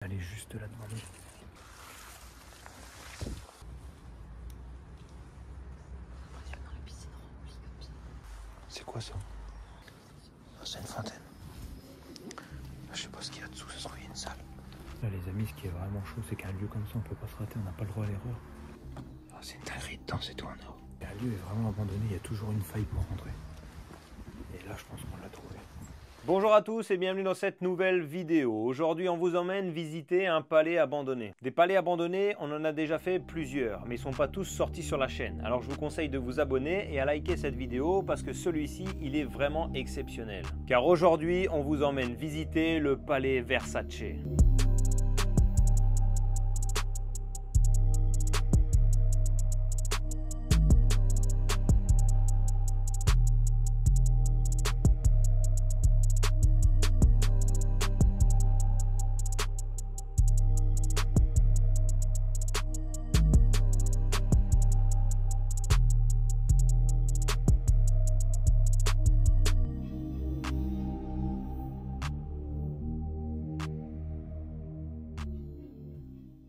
Elle est juste là devant nous. C'est quoi ça? C'est une fontaine. Je sais pas ce qu'il y a dessous, ça se trouve une salle. Là les amis, ce qui est vraiment chaud, c'est qu'un lieu comme ça, on peut pas se rater, on n'a pas le droit à l'erreur. Ah, c'est une dinguerie dedans, c'est tout en or. Un lieu est vraiment abandonné, il y a toujours une faille pour rentrer. Et là, je pense qu'on l'a trouvé. Bonjour à tous et bienvenue dans cette nouvelle vidéo. Aujourd'hui, on vous emmène visiter un palais abandonné. Des palais abandonnés, on en a déjà fait plusieurs, mais ils ne sont pas tous sortis sur la chaîne. Alors je vous conseille de vous abonner et à liker cette vidéo parce que celui-ci, il est vraiment exceptionnel. Car aujourd'hui, on vous emmène visiter le palais Versace.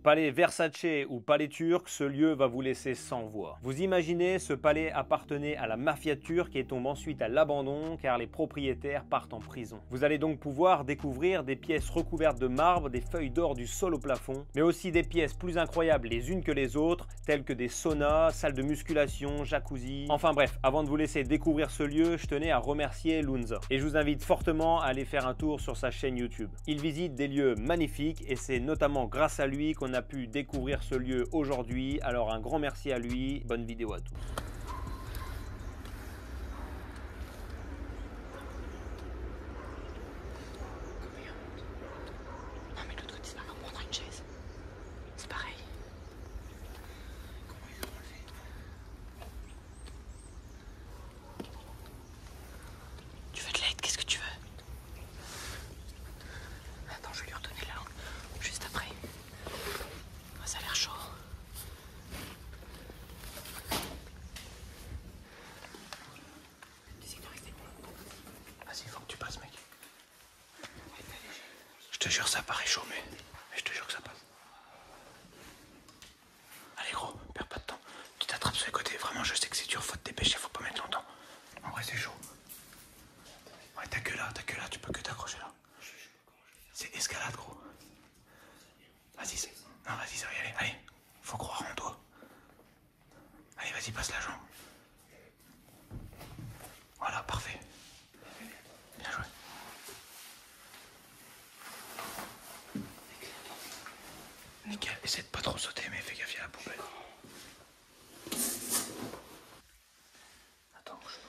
Palais Versace ou palais turc, ce lieu va vous laisser sans voix. Vous imaginez, ce palais appartenait à la mafia turque et tombe ensuite à l'abandon car les propriétaires partent en prison. Vous allez donc pouvoir découvrir des pièces recouvertes de marbre, des feuilles d'or du sol au plafond, mais aussi des pièces plus incroyables les unes que les autres, telles que des saunas, salles de musculation, jacuzzi. Enfin bref, avant de vous laisser découvrir ce lieu, je tenais à remercier Lunza. Et je vous invite fortement à aller faire un tour sur sa chaîne YouTube. Il visite des lieux magnifiques et c'est notamment grâce à lui qu'on a pu découvrir ce lieu aujourd'hui. Alors un grand merci à lui, bonne vidéo à tous. Non mais l'autre côté c'est pas comme prendre une chaise. C'est pareil. Comment ils l'ont enlevé? Tu veux de l'aide? Qu'est-ce que tu veux? Attends, je vais lui redonner la langue juste après. Ah, ça a l'air chaud. Vas-y, faut que tu passes, mec. Je te jure, ça paraît chaud, mais je te jure que ça passe. Allez, gros, perds pas de temps. Tu t'attrapes sur les côtés. Vraiment, je sais que c'est dur, faut te dépêcher, faut pas mettre longtemps. En vrai, c'est chaud. Ouais, t'as que là, tu peux que t'accrocher là. C'est escalade, gros. Vas-y, c'est. Non, vas-y, ça va y aller. Allez, faut croire en toi. Allez, vas-y, passe la jambe. Voilà, parfait. Bien joué. Nickel, essaie de pas trop sauter, mais fais gaffe à la poubelle. Attends, bouge pas.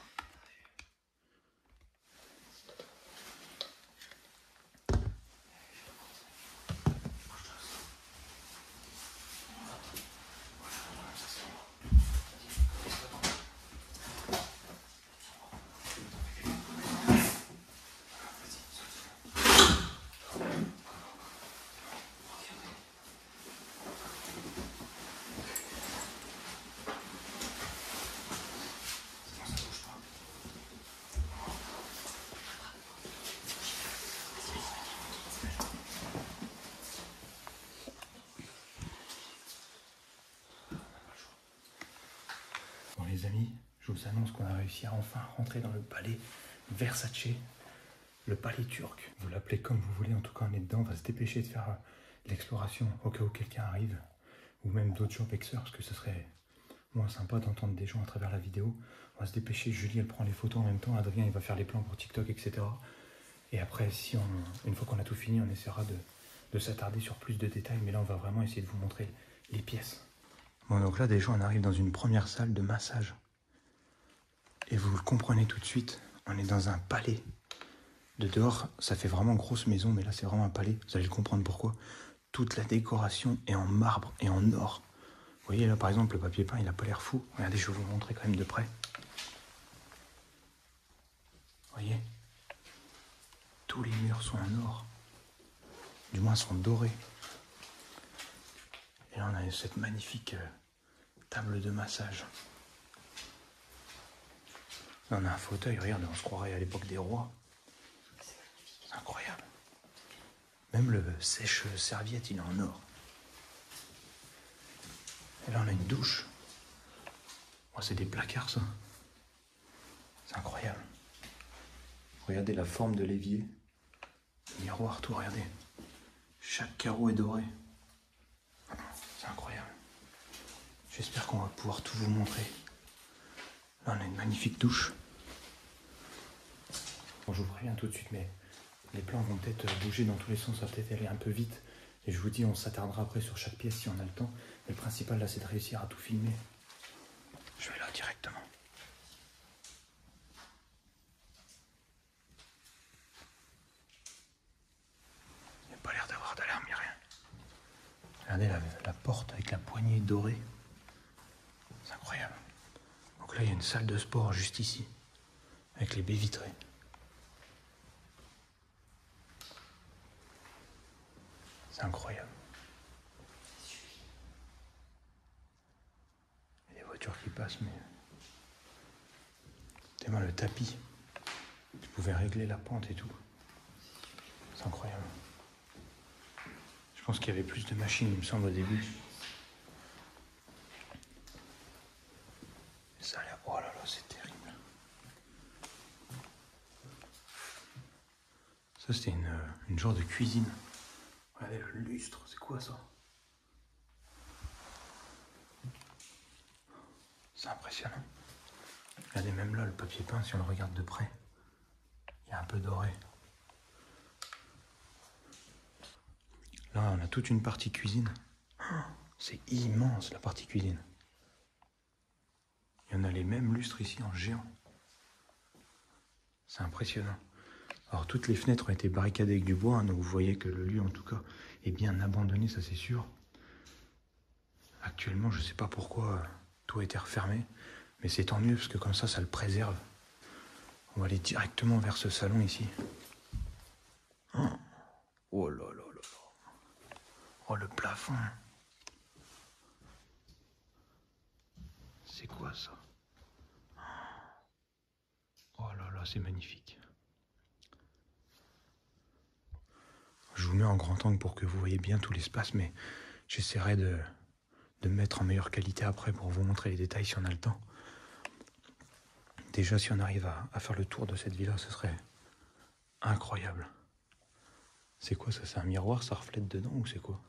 Bon les amis, je vous annonce qu'on a réussi à enfin rentrer dans le palais Versace, le palais turc. Vous l'appelez comme vous voulez, en tout cas on est dedans, on va se dépêcher de faire l'exploration au cas où quelqu'un arrive, ou même d'autres urbexeurs, parce que ce serait moins sympa d'entendre des gens à travers la vidéo. On va se dépêcher, Julie elle prend les photos en même temps, Adrien il va faire les plans pour TikTok, etc. Et après, une fois qu'on a tout fini, on essaiera de s'attarder sur plus de détails, mais là on va vraiment essayer de vous montrer les pièces. Bon, donc là, déjà, on arrive dans une première salle de massage. Et vous le comprenez tout de suite, on est dans un palais. De dehors, ça fait vraiment grosse maison, mais là, c'est vraiment un palais. Vous allez comprendre pourquoi. Toute la décoration est en marbre et en or. Vous voyez, là, par exemple, le papier peint, il a pas l'air fou. Regardez, je vais vous montrer quand même de près. Vous voyez? Tous les murs sont en or. Du moins, sont dorés. Et là, on a cette magnifique table de massage. Là, on a un fauteuil, regarde, on se croirait à l'époque des rois. C'est incroyable. Même le sèche-serviette, il est en or. Et là, on a une douche. Oh, c'est des placards, ça. C'est incroyable. Regardez la forme de l'évier. Miroir, tout, regardez. Chaque carreau est doré. C'est incroyable. J'espère qu'on va pouvoir tout vous montrer. Là, on a une magnifique douche. Bon, je vous préviens tout de suite, mais les plans vont peut-être bouger dans tous les sens, ça va peut-être aller un peu vite. Et je vous dis, on s'attardera après sur chaque pièce si on a le temps. Mais le principal, là, c'est de réussir à tout filmer. Je vais là directement. Il n'y a pas l'air d'avoir d'alarme, ni rien. Regardez la porte avec la poignée dorée. C'est incroyable. Donc là, il y a une salle de sport juste ici, avec les baies vitrées. C'est incroyable. Il y a des voitures qui passent, mais... Tellement le tapis. Tu pouvais régler la pente et tout. C'est incroyable. Je pense qu'il y avait plus de machines, il me semble, au début. Et ça a l'air... Oh là là, c'est terrible. Ça, c'était une genre de cuisine. Regardez le lustre, c'est quoi ça? C'est impressionnant. Regardez même là le papier peint, si on le regarde de près, il y a un peu doré. Là, on a toute une partie cuisine. C'est immense la partie cuisine. Il y en a les mêmes lustres ici en géant. C'est impressionnant. Alors toutes les fenêtres ont été barricadées avec du bois, hein, donc vous voyez que le lieu en tout cas est bien abandonné, ça c'est sûr. Actuellement, je ne sais pas pourquoi tout a été refermé, mais c'est tant mieux parce que comme ça le préserve. On va aller directement vers ce salon ici. Oh là là là là. Oh le plafond. C'est quoi ça? Oh là là, c'est magnifique. Je vous mets en grand angle pour que vous voyez bien tout l'espace, mais j'essaierai de mettre en meilleure qualité après pour vous montrer les détails si on a le temps. Déjà, si on arrive à faire le tour de cette villa, ce serait incroyable. C'est quoi ça? C'est un miroir, ça reflète dedans ou c'est quoi?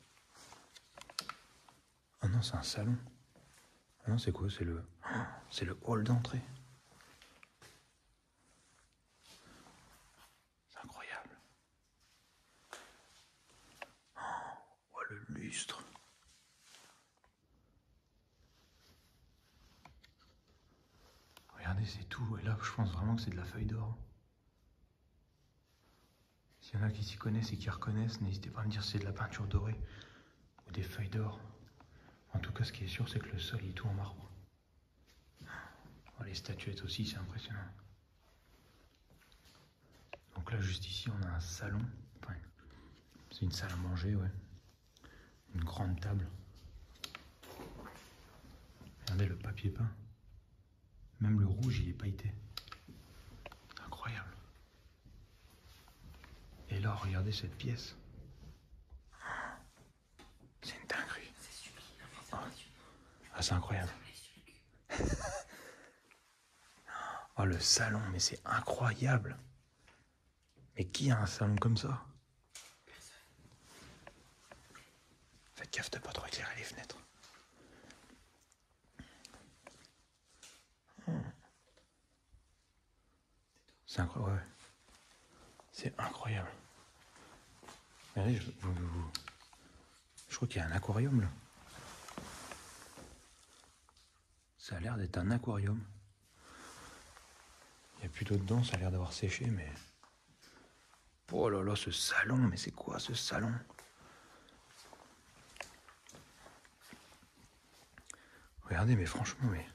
Ah non, c'est un salon. Ah non, c'est quoi? C'est le hall d'entrée. C'est incroyable. Oh, le lustre. Regardez, c'est tout. Et là, je pense vraiment que c'est de la feuille d'or. S'il y en a qui s'y connaissent et qui reconnaissent, n'hésitez pas à me dire si c'est de la peinture dorée ou des feuilles d'or. En tout cas, ce qui est sûr, c'est que le sol est tout en marbre. Oh, les statuettes aussi, c'est impressionnant. Donc là, juste ici, on a un salon. Enfin, c'est une salle à manger, ouais. Une grande table. Regardez le papier peint. Même le rouge, il est pailleté. Incroyable. Et là, regardez cette pièce. C'est une dinguerie. Ah, c'est incroyable. Oh, le salon, mais c'est incroyable. Mais qui a un salon comme ça? Faites gaffe de pas trop éclairer les fenêtres. C'est incroyable. Ouais. C'est incroyable. Regardez, je crois qu'il y a un aquarium là. Ça a l'air d'être un aquarium. Il n'y a plus d'eau dedans, ça a l'air d'avoir séché, mais... Oh là là, ce salon, mais c'est quoi ce salon? Regardez, mais franchement, mais...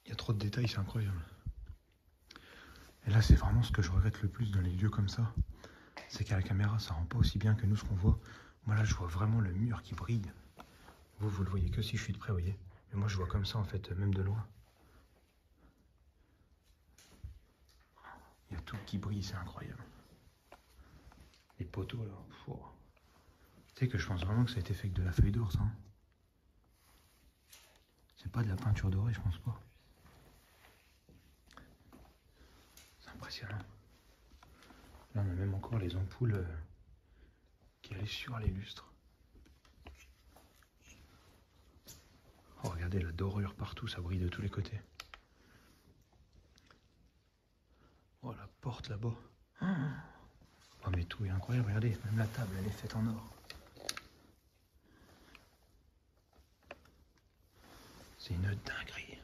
Il y a trop de détails, c'est incroyable. Et là, c'est vraiment ce que je regrette le plus dans les lieux comme ça. C'est qu'à la caméra, ça rend pas aussi bien que nous ce qu'on voit. Moi là, je vois vraiment le mur qui brille. Vous le voyez que si je suis de près, vous voyez. Mais moi, je vois comme ça, en fait, même de loin. Il y a tout qui brille, c'est incroyable. Les poteaux là. Oh. Tu sais que je pense vraiment que ça a été fait avec de la feuille d'or, ça. Hein. C'est pas de la peinture dorée, je pense pas. C'est impressionnant. Là, on a même encore les ampoules qui allaient sur les lustres. Oh, regardez la dorure partout, ça brille de tous les côtés. Oh, la porte là-bas. Oh, mais tout est incroyable, regardez, même la table, elle est faite en or. C'est une dinguerie.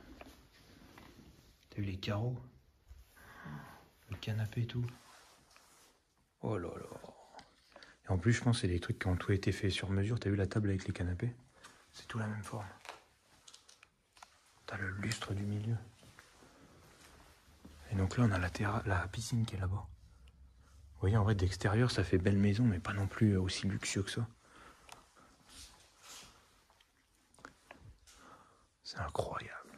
T'as vu les carreaux? Le canapé et tout. Oh là là. Et en plus, je pense que c'est des trucs qui ont tout été faits sur mesure. T'as vu la table avec les canapés? C'est tout la même forme. T'as le lustre du milieu. Et donc là, on a la piscine qui est là-bas. Vous voyez, en vrai, d'extérieur, ça fait belle maison, mais pas non plus aussi luxueux que ça. C'est incroyable.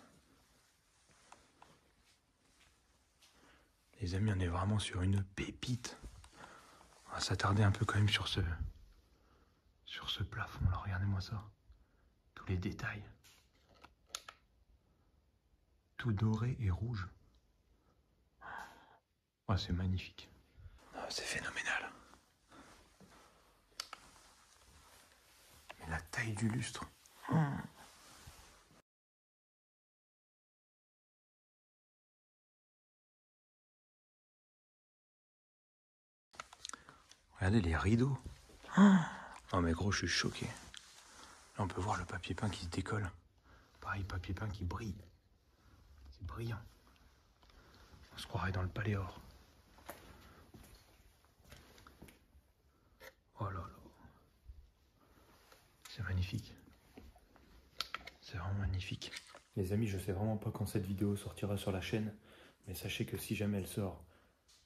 Les amis, on est vraiment sur une pépite. On va s'attarder un peu quand même sur ce plafond. Là, regardez-moi ça. Tous les détails. Tout doré et rouge. Oh, c'est magnifique. Oh, c'est phénoménal. Mais la taille du lustre. Regardez les rideaux. Oh mais gros, je suis choqué. Là, on peut voir le papier peint qui se décolle. Pareil, papier peint qui brille. C'est brillant. On se croirait dans le palais or. Oh là là. C'est magnifique. C'est vraiment magnifique. Les amis, je sais vraiment pas quand cette vidéo sortira sur la chaîne, mais sachez que si jamais elle sort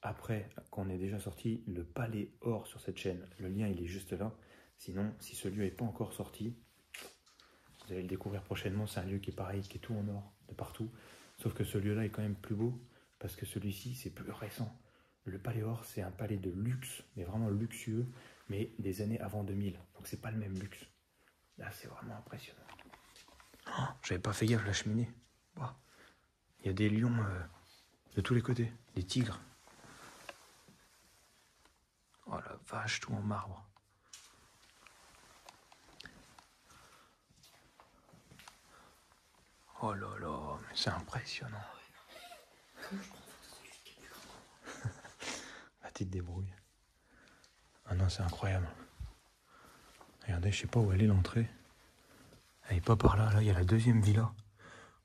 après qu'on ait déjà sorti le palais or sur cette chaîne, le lien il est juste là. Sinon, si ce lieu n'est pas encore sorti, vous allez le découvrir prochainement. C'est un lieu qui est pareil, qui est tout en or, de partout. Sauf que ce lieu-là est quand même plus beau, parce que celui-ci, c'est plus récent. Le palais or, c'est un palais de luxe, mais vraiment luxueux, mais des années avant 2000. Donc c'est pas le même luxe. Là, c'est vraiment impressionnant. Oh, j'avais pas fait gaffe, la cheminée. Oh. Il y a des lions de tous les côtés, des tigres. Oh la vache, tout en marbre. Oh là là, mais c'est impressionnant. La petite débrouille. Ah non, c'est incroyable. Regardez, je sais pas où elle est l'entrée. Elle est pas par là, là il y a la deuxième villa.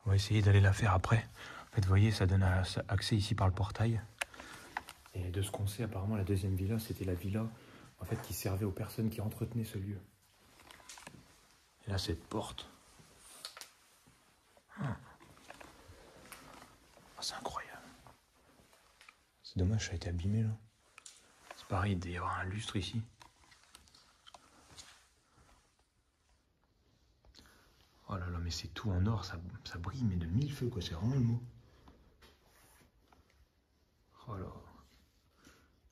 On va essayer d'aller la faire après. En fait, vous voyez, ça donne accès ici par le portail. Et de ce qu'on sait, apparemment, la deuxième villa, c'était la villa en fait, qui servait aux personnes qui entretenaient ce lieu. Et là, cette porte. Oh, c'est incroyable. C'est dommage, ça a été abîmé là. C'est pareil, il doit y avoir un lustre ici. Oh là là, mais c'est tout en or, ça brille, mais de mille feux, quoi, c'est vraiment le mot. Oh là.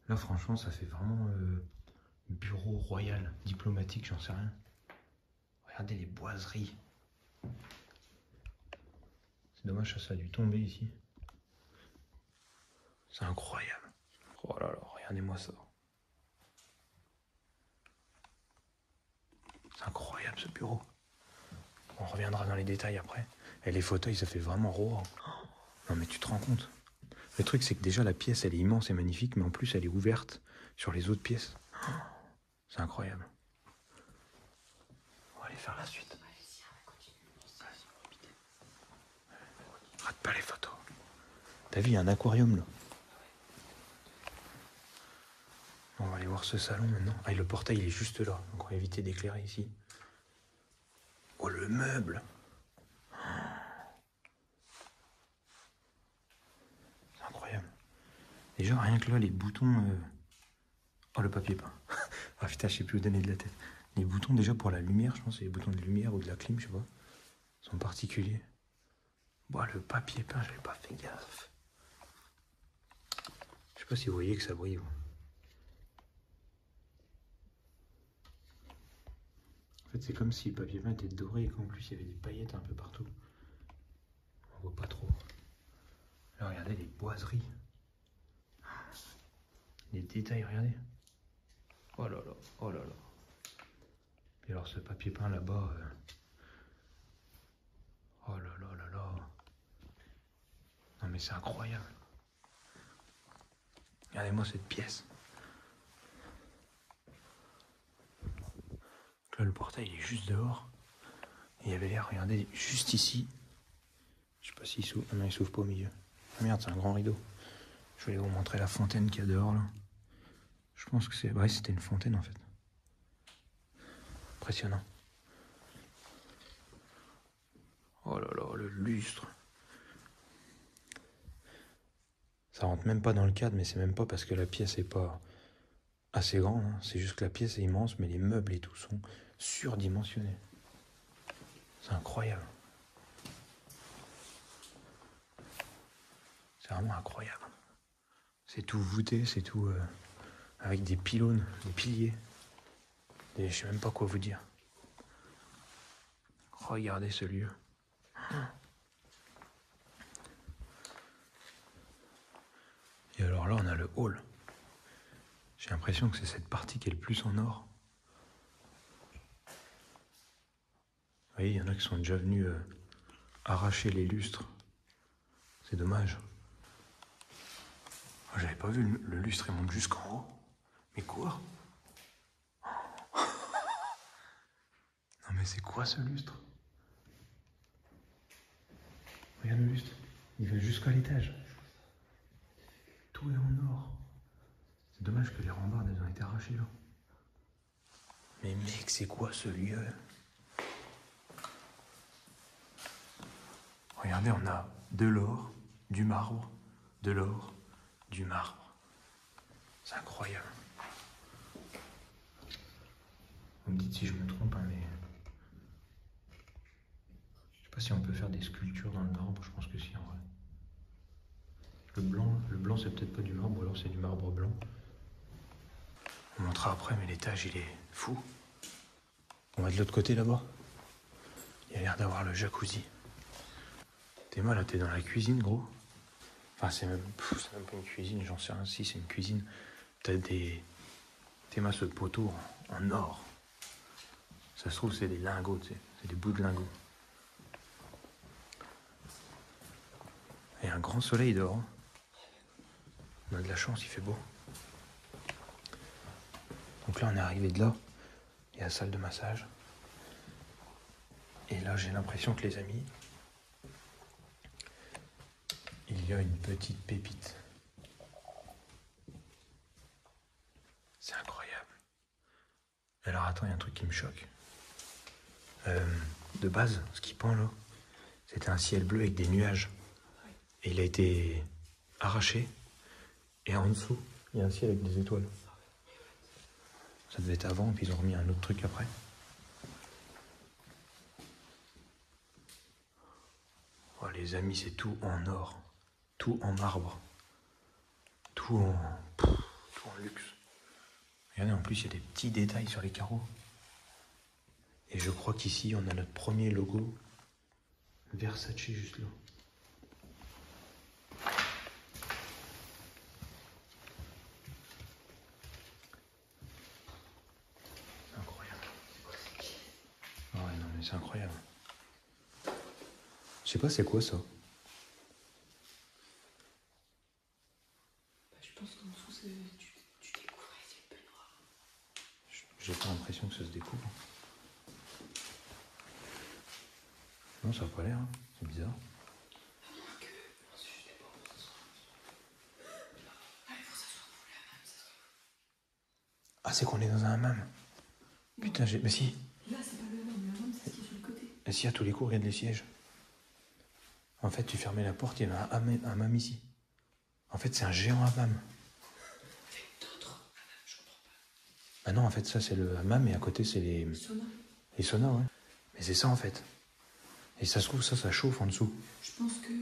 Là, franchement, ça fait vraiment bureau royal, diplomatique, j'en sais rien. Regardez les boiseries. C'est dommage, ça a dû tomber ici. C'est incroyable. Oh là là, regardez-moi ça. C'est incroyable ce bureau. On reviendra dans les détails après. Et les fauteuils, ça fait vraiment roi. Non mais tu te rends compte? Le truc, c'est que déjà la pièce, elle est immense et magnifique, mais en plus, elle est ouverte sur les autres pièces. C'est incroyable. On va aller faire la suite. Rate pas les photos. T'as vu, il y a un aquarium là. On va aller voir ce salon maintenant. Ah, et le portail, il est juste là. Donc on va éviter d'éclairer ici. Oh, le meuble. C'est incroyable. Déjà, rien que là, les boutons... Oh, le papier peint. Ah putain, je sais plus où donner de la tête. Les boutons, déjà, pour la lumière, je pense, c'est les boutons de lumière ou de la clim, je sais pas. Ils sont particuliers. Bon, le papier peint, j'avais pas fait gaffe. pas si vous voyez que ça brille. En fait, c'est comme si le papier peint était doré et qu'en plus il y avait des paillettes un peu partout. On voit pas trop. Là, regardez les boiseries. Les détails, regardez. Oh là là, oh là là. Et alors ce papier peint là-bas. Oh là là là là. Non mais c'est incroyable. Regardez-moi cette pièce. Là, le portail il est juste dehors. Et il y avait l'air, regardez, juste ici. Je sais pas s'il s'ouvre. Ah non, il s'ouvre pas au milieu. Ah merde, c'est un grand rideau. Je voulais vous montrer la fontaine qu'il y a dehors là. Je pense que c'est. Ouais, c'était une fontaine en fait. Impressionnant. Oh là là, le lustre. Ça rentre même pas dans le cadre, mais c'est même pas parce que la pièce est pas assez grande. Hein. C'est juste que la pièce est immense, mais les meubles et tout sont surdimensionnés. C'est incroyable. C'est vraiment incroyable. C'est tout voûté, c'est tout avec des pylônes, des piliers. Et je sais même pas quoi vous dire. Regardez ce lieu. Et alors là, on a le hall. J'ai l'impression que c'est cette partie qui est le plus en or. Vous voyez, il y en a qui sont déjà venus arracher les lustres. C'est dommage. Oh, j'avais pas vu le lustre, il monte jusqu'en haut. Mais quoi? Non mais c'est quoi ce lustre? Regarde le lustre, il va jusqu'à l'étage. Tout est en or. C'est dommage que les rambardes elles ont été arrachées là. Mais mec, c'est quoi ce lieu? Regardez, on a de l'or, du marbre, de l'or, du marbre. C'est incroyable. Vous me dites si je me trompe, hein, mais... Je sais pas si on peut faire des sculptures dans le marbre, je pense que si en vrai. Le blanc c'est peut-être pas du marbre, ou alors c'est du marbre blanc. On montrera après, mais l'étage il est fou. On va de l'autre côté là-bas. Il y a l'air d'avoir le jacuzzi. Théma là, t'es dans la cuisine gros. Enfin c'est même pas une cuisine, j'en sais rien. Si c'est une cuisine, t'as des... Théma ce poteau en or. Ça se trouve c'est des lingots, tu sais. C'est des bouts de lingots. Il y a un grand soleil dehors. On a de la chance, il fait beau. Donc là, on est arrivé de là. Il y a la salle de massage. Et là, j'ai l'impression que les amis, il y a une petite pépite. C'est incroyable. Alors attends, il y a un truc qui me choque. De base, ce qui pend là, c'était un ciel bleu avec des nuages. Et il a été arraché. Et en dessous, il y a un ciel avec des étoiles. Ça devait être avant, puis ils ont remis un autre truc après. Oh les amis, c'est tout en or. Tout en marbre. Tout en luxe. Regardez, en plus, il y a des petits détails sur les carreaux. Et je crois qu'ici, on a notre premier logo Versace juste là. C'est incroyable. Je sais pas c'est quoi ça. Je pense qu'en dessous, tu découvres et c'est une peu noir. J'ai pas l'impression que ça se découvre. Non, ça a pas l'air, hein. C'est bizarre. À moins que... Non, c'est juste des bords, ça sera... Ah, il faut que ça soit coulé à même, ça sera... Ah, c'est qu'on est dans un hammam. Putain, mais si. Là, c'est pas le hammam, c'est ce qui est sur le côté. Et si à tous les coups, regarde les sièges. En fait, tu fermais la porte, il y avait un hammam ici. En fait, c'est un géant hammam. Avec d'autres hammams, je comprends pas. Ah non, en fait, ça, c'est le hammam, et à côté, c'est les... Sauna. Les saunas, ouais. Mais c'est ça, en fait. Et ça se trouve, ça chauffe en dessous. Je pense que...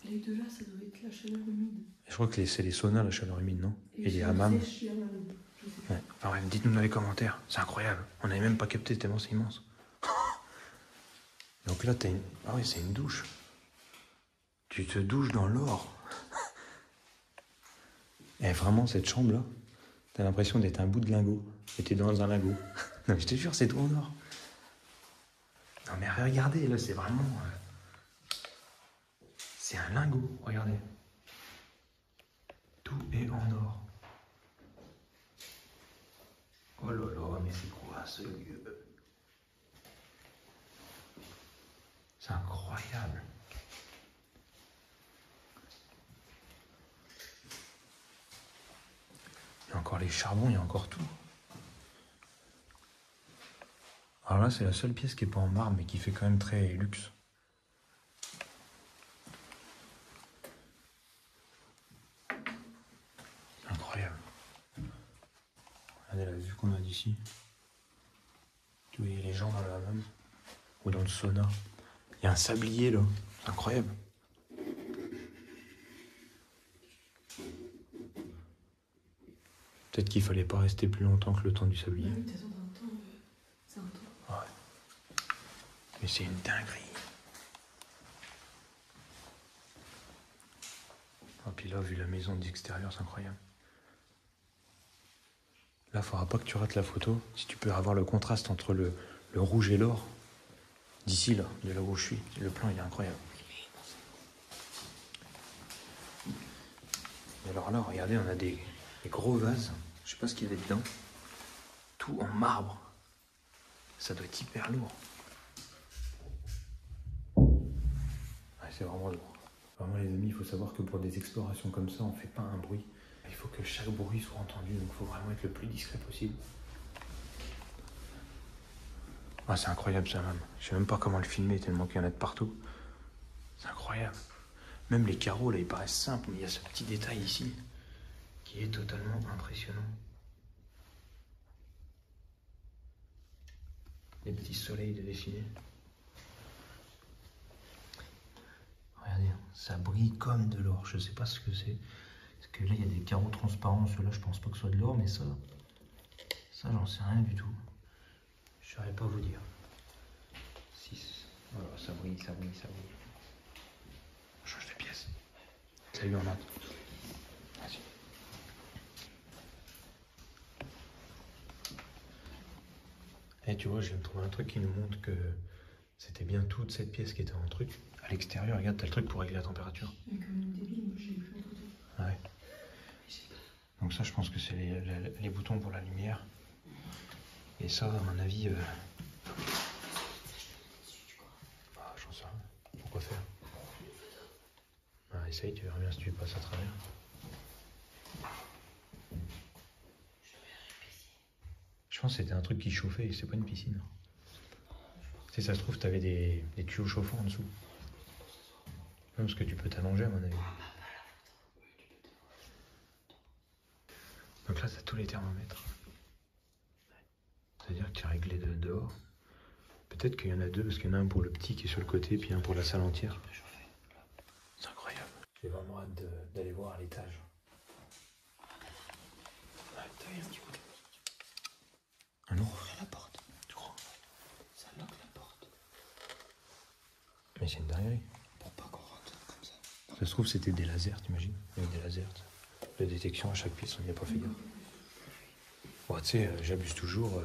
Les deux là, ça doit être la chaleur humide. Je crois que c'est les saunas, la chaleur humide, non? Et les chaleur hammams. sèche, les hammams. Je sais pas. Ouais. Enfin bref, dites-nous dans les commentaires. C'est incroyable. On n'avait même pas capté tellement c'est immense. Donc là, t'as une... Ah oui, c'est une douche. Tu te douches dans l'or. Et vraiment, cette chambre-là, t'as l'impression d'être un bout de lingot. Et t'es dans un lingot. Non, mais je te jure, c'est tout en or. Non, mais regardez, là, c'est vraiment... C'est un lingot, regardez. Tout est en or. Oh là là, mais c'est quoi ce lieu? C'est incroyable. Il y a encore les charbons, il y a encore tout. Alors là, c'est la seule pièce qui n'est pas en marbre, mais qui fait quand même très luxe. Incroyable. Regardez la vue qu'on a d'ici. Tu vois les gens dans le hammam ou dans le sauna. Il y a un sablier là, c'est incroyable. Peut-être qu'il fallait pas rester plus longtemps que le temps du sablier. Oui, t'attends un temps, c'est un temps. Ouais. Mais c'est une dinguerie. Et puis là, vu la maison d'extérieur, c'est incroyable. Là, faudra pas que tu rates la photo. Si tu peux avoir le contraste entre le rouge et l'or. D'ici, là, de là où je suis. Le plan, il est incroyable. Et alors là, regardez, on a des gros vases. Je sais pas ce qu'il y avait dedans. Tout en marbre. Ça doit être hyper lourd. Ouais, c'est vraiment lourd. Vraiment, les amis, il faut savoir que pour des explorations comme ça, on fait pas un bruit. Il faut que chaque bruit soit entendu, donc il faut vraiment être le plus discret possible. Ah, c'est incroyable ça même. Je sais même pas comment le filmer tellement qu'il y en a de partout. C'est incroyable. Même les carreaux là, ils paraissent simples, mais il y a ce petit détail ici qui est totalement impressionnant. Les petits soleils de dessiner. Regardez, ça brille comme de l'or. Je sais pas ce que c'est. Parce que là, il y a des carreaux transparents. Ceux-là, je pense pas que ce soit de l'or, mais ça j'en sais rien du tout. Je saurais pas vous dire. 6. Voilà, ça brille, ça brille, ça brille. On change de pièce. Salut, on note. Vas-y. Et tu vois, je viens de trouver un truc qui nous montre que c'était bien toute cette pièce qui était en truc. À l'extérieur, regarde, t'as le truc pour régler la température. Mais comme une débile, moi j'ai vu en photo. Ah ouais. Donc ça, je pense que c'est les boutons pour la lumière. Et ça, à mon avis... Ah, j'en sais rien. Pourquoi faire? Ah, essaye, tu verras bien si tu passes à travers. Je pense que c'était un truc qui chauffait et c'est pas une piscine. Si ça se trouve, t'avais des tuyaux chauffants en dessous. Non, parce que tu peux t'allonger à mon avis. Donc là, t'as tous les thermomètres. C'est-à-dire que tu as réglé de dehors. Peut-être qu'il y en a deux, parce qu'il y en a un pour le petit qui est sur le côté, puis un pour la salle entière. C'est incroyable. J'ai vraiment hâte d'aller voir à l'étage. Ouais, t'as vu un petit côté. Ah non? Ouvrir la porte. Tu crois? Ça lock la porte. Mais c'est une dinguerie. Pour pas qu'on rentre comme ça. Ça se trouve, c'était des lasers, t'imagines? Il y avait des lasers de détection à chaque pièce, on n'y a pas fait gaffe. Bon, tu sais, j'abuse toujours.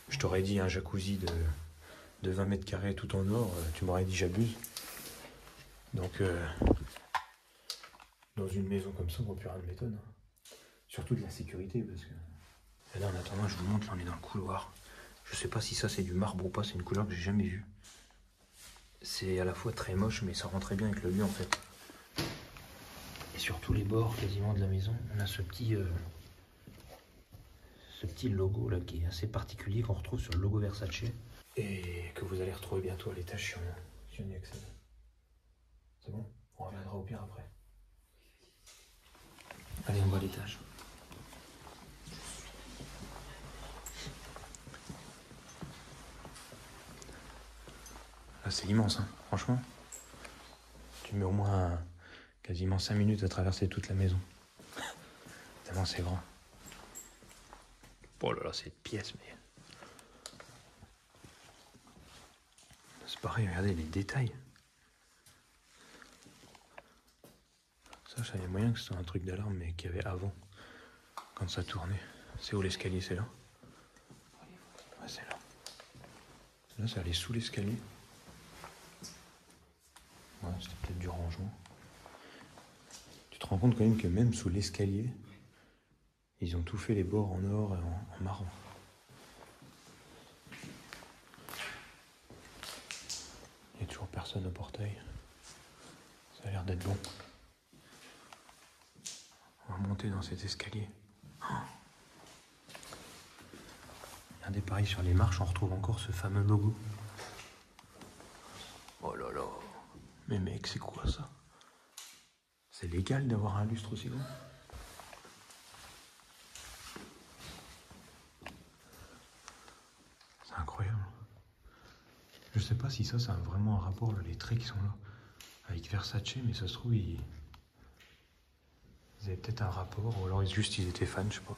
Je t'aurais dit un jacuzzi de 20 mètres carrés tout en or, tu m'aurais dit j'abuse. Donc, dans une maison comme ça, moi, plus rien ne m'étonne. Surtout de la sécurité, parce que... Et là, en attendant, je vous montre, là, on est dans le couloir. Je sais pas si ça, c'est du marbre ou pas, c'est une couleur que j'ai jamais vue. C'est à la fois très moche, mais ça rentrait bien avec le lieu, en fait. Et sur tous les bords, quasiment, de la maison, on a ce petit logo, là, qui est assez particulier, qu'on retrouve sur le logo Versace. Et que vous allez retrouver bientôt à l'étage si on y accède. C'est bon? On reviendra au pire après. Allez, on va à l'étage. Là, c'est immense, hein, franchement. Tu mets au moins Quasiment 5 minutes à traverser toute la maison. Tellement c'est grand. Oh là là, cette pièce, mais... C'est pareil, regardez les détails. Ça, je savais moyen que c'était un truc d'alarme, mais qu'il y avait avant, quand ça tournait. C'est où l'escalier? C'est là? Ouais, c'est là. Là, ça allait sous l'escalier. Ouais, c'était peut-être du rangement. Tu te rends compte quand même que même sous l'escalier, ils ont tout fait les bords en or et en marbre. Il n'y a toujours personne au portail. Ça a l'air d'être bon. On va monter dans cet escalier. Oh. Regardez, pareil, sur les marches, on retrouve encore ce fameux logo. Oh là là. Mais mec, c'est quoi ça? C'est légal d'avoir un lustre aussi grand? C'est incroyable. Je sais pas si ça a vraiment un rapport, là, les traits qui sont là, avec Versace, mais ça se trouve, ils avaient peut-être un rapport, ou alors juste ils étaient fans, je sais pas.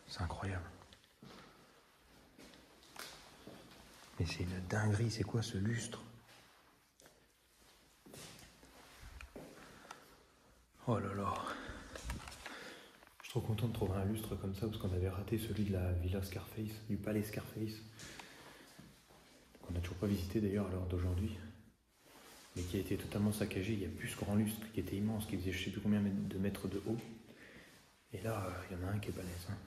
C'est incroyable. Mais c'est une dinguerie, c'est quoi ce lustre? Oh là là. Je suis trop content de trouver un lustre comme ça parce qu'on avait raté celui de la Villa Scarface, du palais Scarface. Qu'on n'a toujours pas visité d'ailleurs à l'heure d'aujourd'hui. Mais qui a été totalement saccagé. Il y a plus ce grand lustre qui était immense, qui faisait je sais plus combien de mètres de haut. Et là, il y en a un qui est balèze. Hein.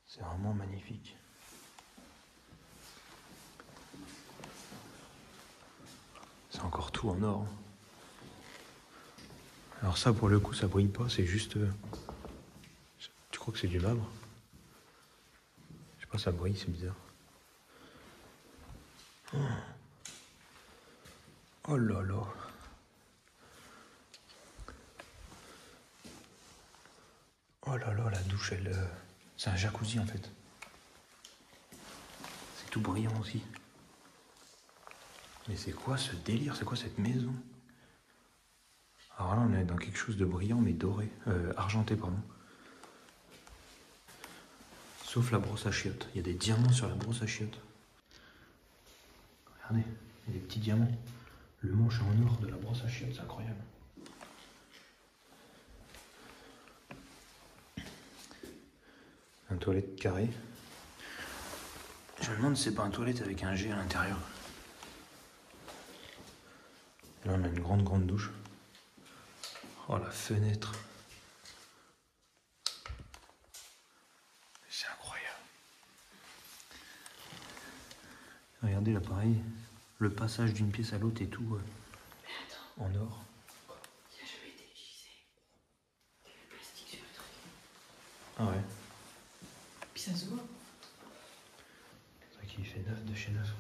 C'est vraiment magnifique. C'est encore tout en or. Alors ça, pour le coup, ça brille pas, c'est juste... Tu crois que c'est du marbre? Je sais pas, ça brille, c'est bizarre. Oh. Oh là là. Oh là là, la douche, elle... C'est un jacuzzi, en fait. C'est tout brillant aussi. Mais c'est quoi ce délire? C'est quoi cette maison? Alors là, on est dans quelque chose de brillant, mais doré. Argenté, pardon. Sauf la brosse à chiottes. Il y a des diamants sur la brosse à chiottes. Regardez, il y a des petits diamants. Le manche en or de la brosse à chiottes, c'est incroyable. Un toilette carré. Je me demande si c'est pas un toilette avec un G à l'intérieur. Là, on a une grande douche. Oh, la fenêtre. C'est incroyable. Regardez là, pareil. Le passage d'une pièce à l'autre et tout en or. Il a jamais été utilisé. Il y a du plastique sur le truc. Ah ouais. Puis ça se voit. C'est vrai qu'il fait neuf de chez neuf.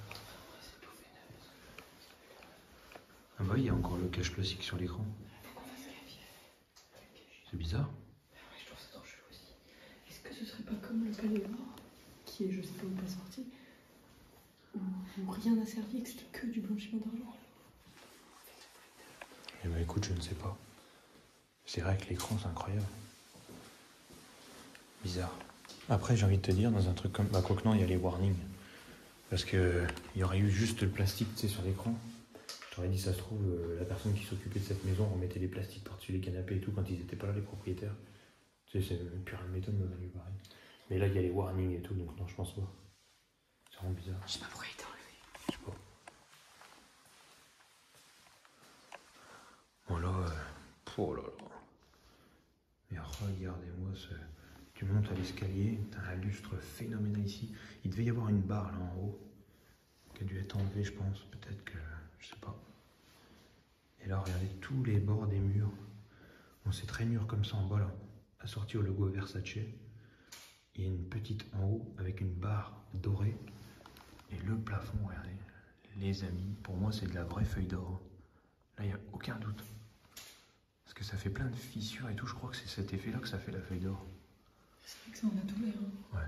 Ah bah oui, il y a encore le cache classique sur l'écran. C'est bizarre. Ouais, je trouve ça trop chelou aussi. Est-ce que ce serait pas comme le palais d'or, qui est je sais pas où pas sorti, où rien n'a servi et que c'était que du blanchiment d'argent? Eh ben écoute, je ne sais pas. C'est vrai que l'écran c'est incroyable. Bizarre. Après j'ai envie de te dire, dans un truc comme... Bah quoi que non, il y a les warnings. Parce que il y aurait eu juste le plastique, tu sais, sur l'écran. J'aurais dit, ça se trouve, la personne qui s'occupait de cette maison remettait les plastiques par-dessus les canapés et tout quand ils étaient pas là, les propriétaires. Tu sais, c'est pure méthode, me value pareil. Mais là, il y a les warnings et tout, donc non, je pense pas. C'est vraiment bizarre. Je sais pas pourquoi il était enlevé. Je sais pas. Bon là, oh là là. Mais regardez-moi ce... Tu montes à l'escalier, t'as un lustre phénoménal ici. Il devait y avoir une barre là en haut, qui a dû être enlevée, je pense. Peut-être que... je sais pas. Et là, regardez tous les bords des murs. Bon, c'est très mûr comme ça en bas là. Assorti au logo Versace. Il y a une petite en haut avec une barre dorée. Et le plafond, regardez. Les amis, pour moi, c'est de la vraie feuille d'or. Là, il n'y a aucun doute. Parce que ça fait plein de fissures et tout. Je crois que c'est cet effet-là que ça fait la feuille d'or. C'est vrai que ça en a tout l'air. Hein. Ouais.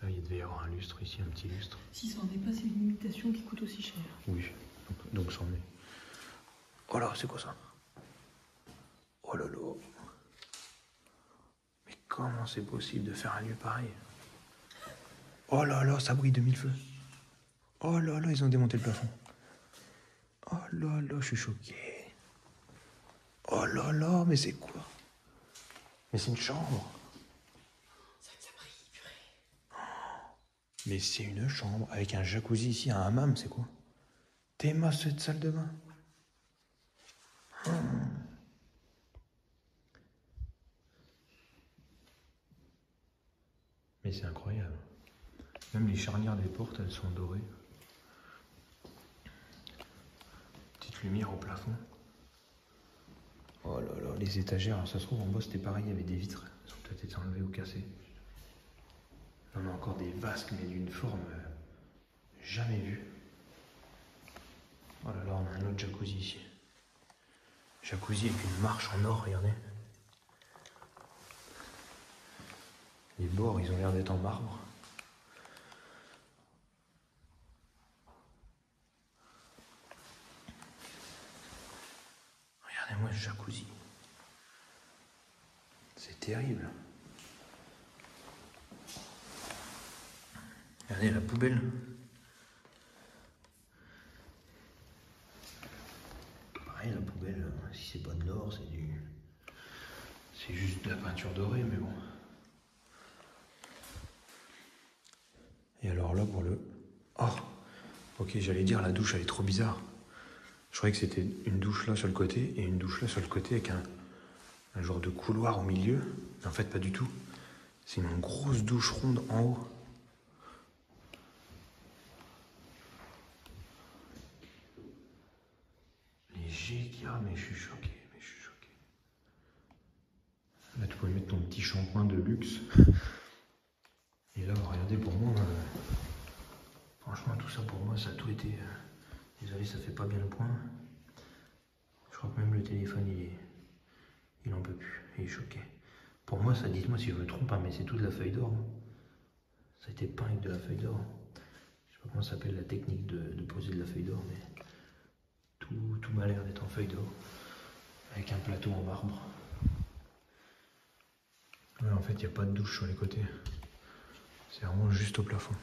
Là, il devait y avoir un lustre ici, un petit lustre. Si ça en est pas, c'est une imitation qui coûte aussi cher. Oui, donc c'en est. Oh là, c'est quoi ça? Oh là là. Mais comment c'est possible de faire un lieu pareil? Oh là là, ça brille de mille feux. Oh là là, ils ont démonté le plafond. Oh là là, je suis choqué. Oh là là, mais c'est quoi? Mais c'est une chambre. C'est vrai que ça brille, purée. Mais c'est une chambre avec un jacuzzi ici, un hammam, c'est quoi? T'es ma cette salle de bain. Mais c'est incroyable. Même les charnières des portes, elles sont dorées. Petite lumière au plafond. Oh là là, les étagères, ça se trouve en bas c'était pareil, il y avait des vitres. Elles ont peut-être été enlevées ou cassées. On a encore des vasques, mais d'une forme jamais vue. Oh là là, on a un autre jacuzzi ici. Jacuzzi avec une marche en or, regardez. Les bords, ils ont l'air d'être en marbre. Regardez-moi ce jacuzzi. C'est terrible. Regardez la poubelle. Pareil, la poubelle, si c'est pas de l'or, c'est du... C'est juste de la peinture dorée, mais bon. Et alors là, pour le... Oh! Ok, j'allais dire, la douche, elle est trop bizarre. Je croyais que c'était une douche là sur le côté et une douche là sur le côté avec un genre de couloir au milieu. Mais en fait, pas du tout. C'est une grosse douche ronde en haut. Les jets qu'il y a, mais je suis choqué, Là, tu pouvais mettre ton petit shampoing de luxe. Et là, regardez, pour moi, franchement, tout ça, pour moi, ça a tout été... désolé, ça fait pas bien le point. Je crois que même le téléphone, il en peut plus, il est choqué. Pour moi, ça, dites-moi si je me trompe, hein, mais c'est tout de la feuille d'or. Ça a été peint avec de la feuille d'or. Je sais pas comment ça s'appelle la technique de poser de la feuille d'or, mais tout m'a l'air d'être en feuille d'or. Avec un plateau en marbre. Ouais, en fait, il n'y a pas de douche sur les côtés. C'est vraiment juste au plafond.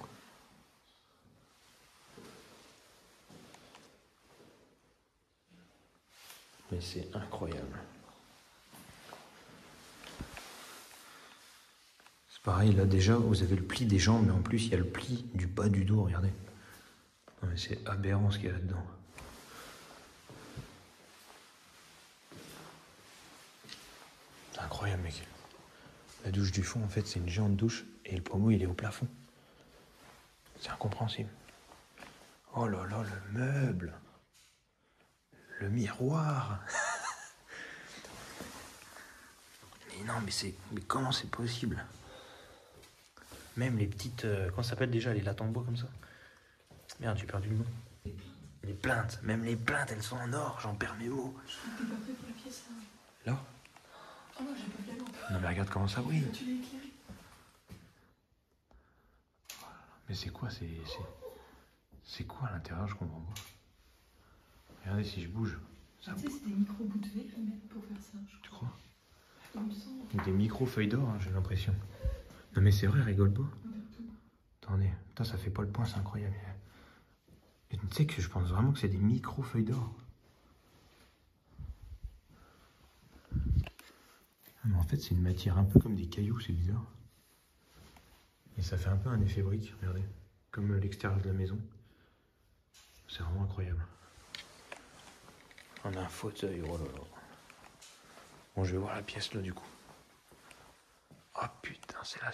Mais c'est incroyable. C'est pareil, là déjà, vous avez le pli des jambes, mais en plus, il y a le pli du bas du dos, regardez. Non mais c'est aberrant ce qu'il y a là-dedans. C'est incroyable, mec. La douche du fond, en fait, c'est une géante douche, et le pommeau, il est au plafond. C'est incompréhensible. Oh là là, le meuble. Le miroir. Mais non, mais comment c'est possible? Même les petites... comment ça s'appelle déjà, les lattes en bois comme ça? Merde, j'ai perdu le nom. Les plaintes, même les plaintes, elles sont en or, j'en perds mes mots. Je crois que t'es pas prêt pour la pièce, là. Là? Oh non, j'ai pas vu la lampe. Non mais regarde comment ça brille. Tu l'as éclairé. Mais c'est quoi, c'est quoi à l'intérieur, je comprends pas. Regardez si je bouge. Ça... Tu sais, c'est des micro-bouts de verre à mettre pour faire ça, je Tu crois. crois? Il me semble. Des micro-feuilles d'or, hein, j'ai l'impression. Non mais c'est vrai, rigole pas. Attendez, putain, ça fait pas le point, c'est incroyable. Et tu sais que je pense vraiment que c'est des micro-feuilles d'or. Ah, mais en fait, c'est une matière un peu comme des cailloux, c'est bizarre. Et ça fait un peu un effet brique, regardez. Comme l'extérieur de la maison. C'est vraiment incroyable. On a un fauteuil, oh là là. Bon, je vais voir la pièce là, du coup. Oh putain, c'est là.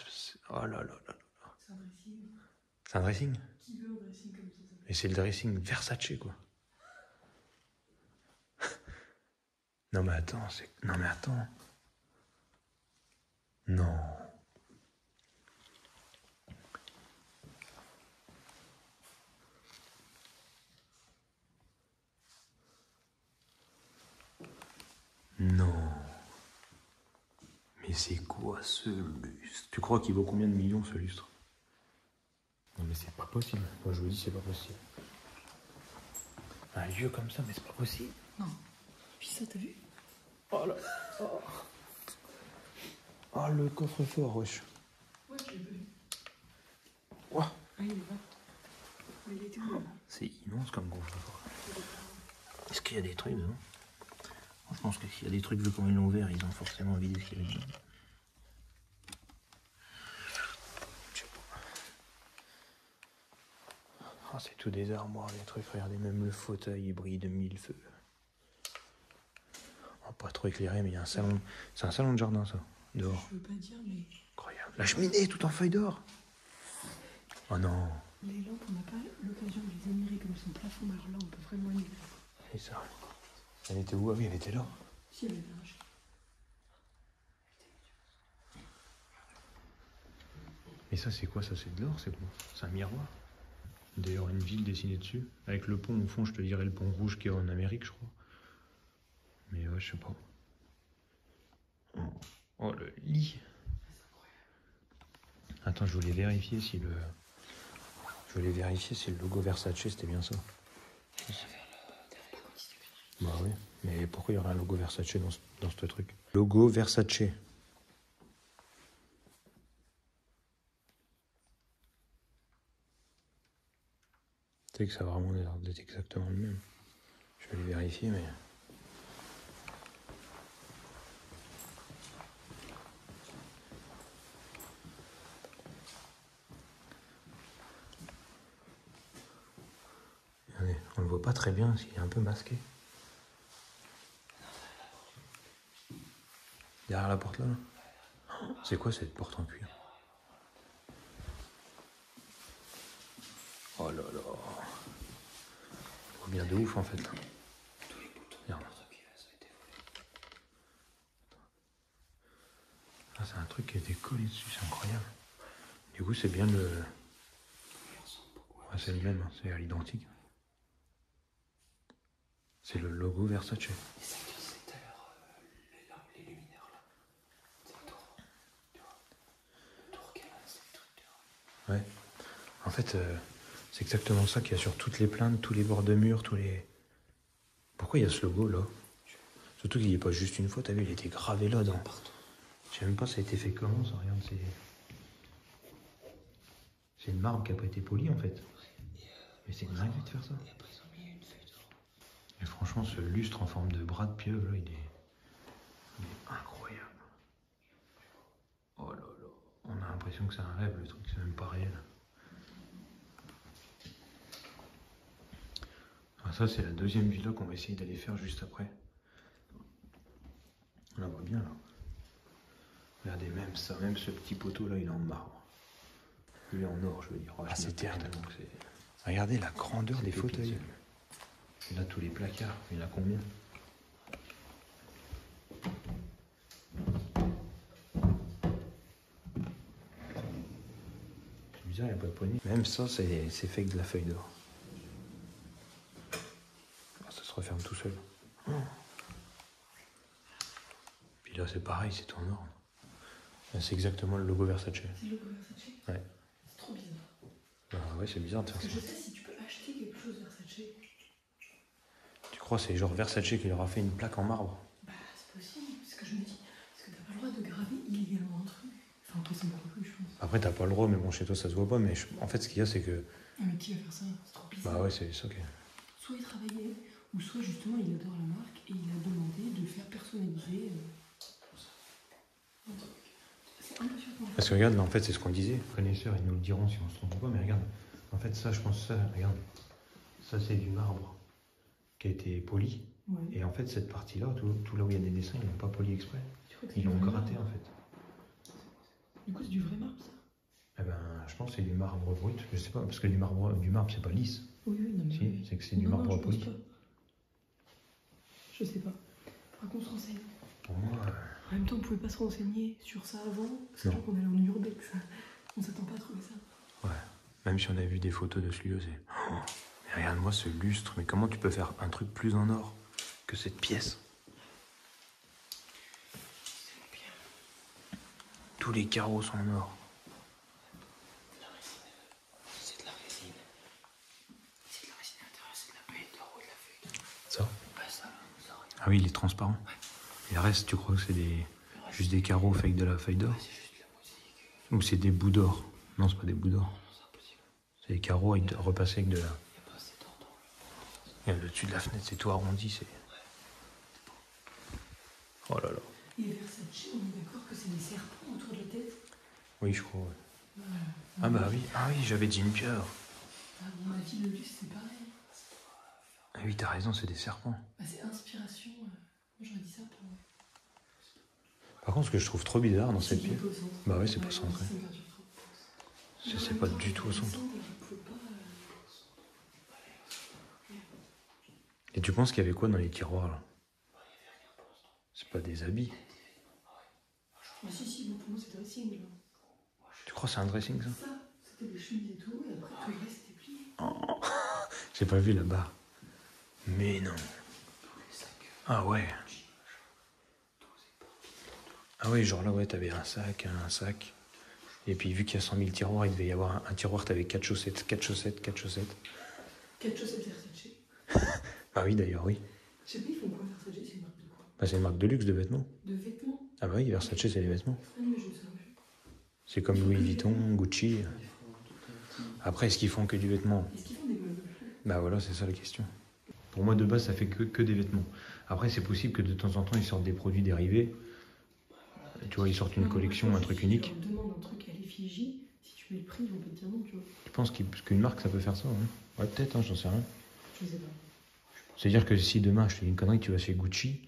Oh là là là là. C'est un dressing. C'est un dressing? Qui veut un dressing comme ça? Et c'est le dressing Versace, quoi. Non mais attends, Non mais attends. Non. Non. Mais Mais c'est quoi ce lustre? Tu crois qu'il vaut combien de millions ce lustre? Non mais c'est pas possible. Moi je vous dis c'est pas possible. Un lieu comme ça, mais c'est pas possible. Non. Puis ça, t'as vu? Oh là. Oh, oh le coffre-fort, wesh. Ouais, je l'ai vu. Ouah. Ah, il est là. Mais il était où, là? C'est immense comme coffre-fort. Est-ce qu'il y a des trucs dedans? Je pense que s'il y a des trucs vu comme ils l'ont ouvert, ils ont forcément vidé ce qu'il y avait dedans. Je sais pas. Oh, c'est tout des armoires, des trucs. Regardez, même le fauteuil, il brille de mille feux. Oh, pas trop éclairé, mais il y a un salon. C'est un salon de jardin, ça, dehors. Je veux pas dire, mais Incroyable. La cheminée, tout en feuilles d'or. Oh non. les lampes, on n'a pas l'occasion de les admirer comme son plafond. Alors là, on peut vraiment admirer. C'est ça. Elle était où? Ah oui, elle était là. Si, elle avait arraché. Et ça, c'est quoi? Ça, c'est de l'or, c'est quoi? C'est un miroir. D'ailleurs, une ville dessinée dessus. Avec le pont, au fond, je te dirais le pont rouge qui est en Amérique, je crois. Mais ouais, je sais pas. Oh, le lit. Attends, je voulais vérifier si le... Je voulais vérifier si le logo Versace, c'était bien ça. Bah oui, mais pourquoi il y aurait un logo Versace dans ce truc? Logo Versace. Tu sais que ça a vraiment l'air d'être exactement le même. Je vais aller vérifier, mais... Regardez, on le voit pas très bien, parce qu'il est un peu masqué. Derrière la porte là, là. C'est quoi cette porte en cuir? Oh là là. Oh, bien de ouf en fait. Regarde. Ah, c'est un truc qui a été collé dessus, c'est incroyable. Du coup, c'est bien le... Ah, c'est le même, hein, c'est à l'identique. C'est le logo Versace. C'est tout à l'heure, les luminaires là. C'est une tour. Tu vois? Une tour qui est là, c'est le truc dehors. Ouais. En fait, c'est exactement ça qu'il y a sur toutes les plaintes, tous les bords de mur, tous les... Pourquoi il y a ce logo là? Surtout qu'il n'y est pas juste une fois, t'as vu, il a été gravé là dans... Je sais même pas ça a été fait comment, ça, regarde, c'est... C'est une marbre qui n'a pas été polie en fait. Mais c'est une dinguerie de faire ça. Et après, ils ont mis une feuille d'or. Et franchement, ce lustre en forme de bras de pieuvre là, il est incroyable. Oh là là. On a l'impression que c'est un rêve, le truc, c'est même pas réel. Ah, ça, c'est la deuxième villa qu'on va essayer d'aller faire juste après. On la voit bien là. Regardez, même ça, même ce petit poteau là, il est en marbre. Lui en or, je veux dire. Oh, ah, c'est terrible. Regardez la grandeur des fauteuils. Et là, tous les placards, il y en a combien? C'est bizarre, il n'y a pas de poignée. Même ça, c'est fait avec de la feuille d'or. Ah, ça se referme tout seul. Oh. Puis là, c'est pareil, c'est en or. C'est exactement le logo Versace. C'est le logo Versace? Ouais. C'est trop bizarre. Bah ouais, c'est bizarre de faire Parce ça. que je sais si tu peux acheter quelque chose Versace. Tu crois que c'est genre Versace qui leur a fait une plaque en marbre? Bah, c'est possible, c'est ce que je me dis. Parce que t'as pas le droit de graver illégalement un truc. Enfin, après, c'est beaucoup plus, je pense. Après, t'as pas le droit, mais bon, chez toi, ça se voit pas. Mais en fait, ce qu'il y a, c'est que... Ah, mais qui va faire ça? C'est trop bizarre. Bah ouais, c'est ça. Soit il travaillait, ou soit justement il adore la marque et il a demandé de faire personnaliser un truc. C'est un peu surprenant. Parce que regarde, là, en fait, c'est ce qu'on disait. Les connaisseurs, ils nous le diront si on se trompe ou pas. Mais regarde, en fait, ça, je pense ça, regarde. Ça, c'est du marbre qui a été poli. Ouais. Et en fait, cette partie-là, tout là où il y a des dessins, ils l'ont pas poli exprès. Ils l'ont gratté, en fait. Du coup, c'est du vrai marbre, ça? Eh ben, je pense que c'est du marbre brut. Je sais pas, parce que du marbre, c'est pas lisse. Oui, oui, non, mais... Si, c'est que c'est du non, marbre je poli. pense pas. Je sais pas. Faudra qu'on se renseigne. Pour moi... En même temps, on pouvait pas se renseigner sur ça avant, parce Non. qu'on allait en urbex. On s'attend pas à trouver ça. Ouais. Même si on a vu des photos de ce lieu, c'est... Oh, mais regarde-moi ce lustre. Mais comment tu peux faire un truc plus en or que cette pièce? Tous les carreaux sont en or. C'est de la résine. C'est de la résine intérieure, c'est de la paille d'or ou de la feuille. Ça? Ouais, ça. Ah oui, il est transparent. Et le reste, tu crois que c'est juste des carreaux faits avec de la feuille d'or? C'est juste de la mosaïque. Ou c'est des bouts d'or? Non, c'est pas des bouts d'or. Non, c'est impossible. C'est des carreaux repassés avec de la... Il n'y a pas assez d'or dans le... Et le dessus de la fenêtre, c'est tout arrondi, c'est... Oh là là. Et Versace, on est d'accord que c'est des serpents autour de la tête? Oui, je crois, ouais. Voilà. Ah bah oui, j'avais dit une pieuvre. À mon avis, le luxe, c'est pareil. Ah oui, t'as raison, c'est des serpents. Bah, c'est inspiration. Moi, j'aurais dit ça pour... Par contre, ce que je trouve trop bizarre dans cette C'est pièce... pas au centre. Bah ouais, c'est pas centré. C'est une peinture trop- C'est pas du tout au centre. Je peux pas, Et tu penses qu'il y avait quoi dans les tiroirs, là? C'est pas des habits. Ah si, bon, pour moi, c'est dressing. Là. Tu crois que c'est un dressing, ça? Ça, c'était les chemises et tout, et après, tout le reste, c'était plié. Oh, j'ai pas vu là-bas. Mais non. Ah ouais. Ah ouais, genre là, ouais, t'avais un sac. Et puis, vu qu'il y a 100 000 tiroirs, il devait y avoir un tiroir, t'avais 4 chaussettes. 4 chaussettes Versace. Ah oui, d'ailleurs, oui. Je sais pas, ils font quoi Versace? C'est une marque de quoi? Bah, c'est une marque de luxe de vêtements. De vêtements? Ah bah oui, Versace, c'est les vêtements. Ah non, mais je le savais plus. C'est comme Louis Vuitton, Gucci. Après, est-ce qu'ils font que du vêtement? Est-ce qu'ils font des meubles? Bah voilà, c'est ça la question. Pour moi, de base, ça fait que des vêtements. Après, c'est possible que de temps en temps, ils sortent des produits dérivés. Tu vois, ils sortent une collection, un truc unique. Si tu leur demandes un truc à l'effigie, si tu mets le prix, ils vont pas te dire non, tu vois. Tu penses qu'une marque, ça peut faire ça? Ouais, peut-être, hein, j'en sais rien. Je sais pas. C'est-à-dire que si demain, je te dis une connerie, tu vas chez Gucci,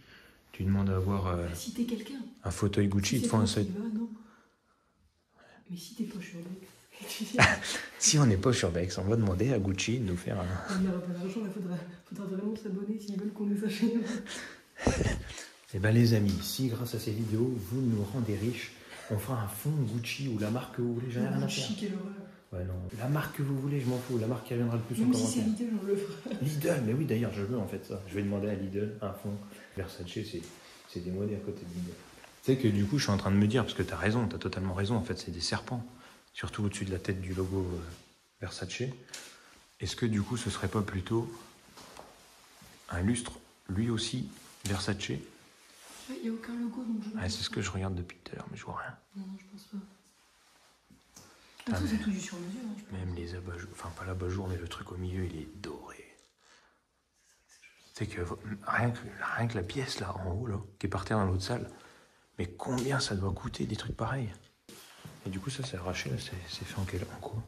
tu demandes à avoir Si t'es quelqu'un. un fauteuil Gucci, ils te c'est font un toi set. qui vas, non. Mais si t'es pas urbex, tu dis, Si on n'est pas sur Bex, on va demander à Gucci de nous faire un... on n'aura pas d'argent, il faudra vraiment s'abonner s'ils veulent qu'on les achète. Eh ben les amis, si grâce à ces vidéos, vous nous rendez riches, on fera un fond Gucci ou la marque que vous voulez, j'en ai rien à faire. Chic et l'horreur. Ouais, non. La marque que vous voulez, je m'en fous. La marque qui reviendra le plus en Même si c'est commentaire. Lidl, on le fera. Lidl, mais oui, d'ailleurs, je veux en fait ça. Je vais demander à Lidl un fond. Versace, c'est démodé à côté de Lidl. Tu sais que du coup, je suis en train de me dire, parce que t'as raison, t'as totalement raison, en fait, c'est des serpents. Surtout au-dessus de la tête du logo Versace. Est-ce que du coup, ce serait pas plutôt un lustre, lui aussi, Versace? Il n'y a aucun logo, donc je... Ouais, c'est ce que je regarde depuis tout à l'heure, mais je vois rien. Non, je pense pas. De toute façon, c'est tout du sur-mesure, hein, je pense. Même les abat-jours, enfin pas l'abat-jour, mais le truc au milieu, il est doré. C'est que rien que la pièce là, en haut, là, qui est par terre dans l'autre salle, mais combien ça doit coûter des trucs pareils? Et du coup, ça c'est arraché, là, c'est fait en quoi?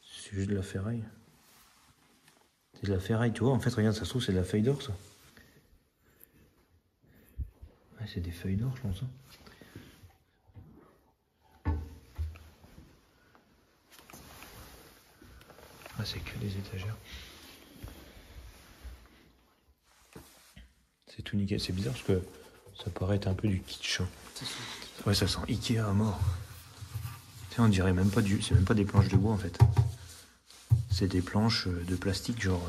C'est juste de la ferraille. C'est de la ferraille, tu vois, en fait, regarde, ça se trouve, c'est de la feuille d'or, ça. Ouais, c'est des feuilles d'or, je pense. Hein. Ah, c'est que des étagères. C'est tout nickel. C'est bizarre parce que ça paraît être un peu du kitsch. Hein. Ouais, ça sent Ikea à mort. Tu sais, on dirait même pas c'est même pas des planches de bois en fait. C'est des planches de plastique, genre.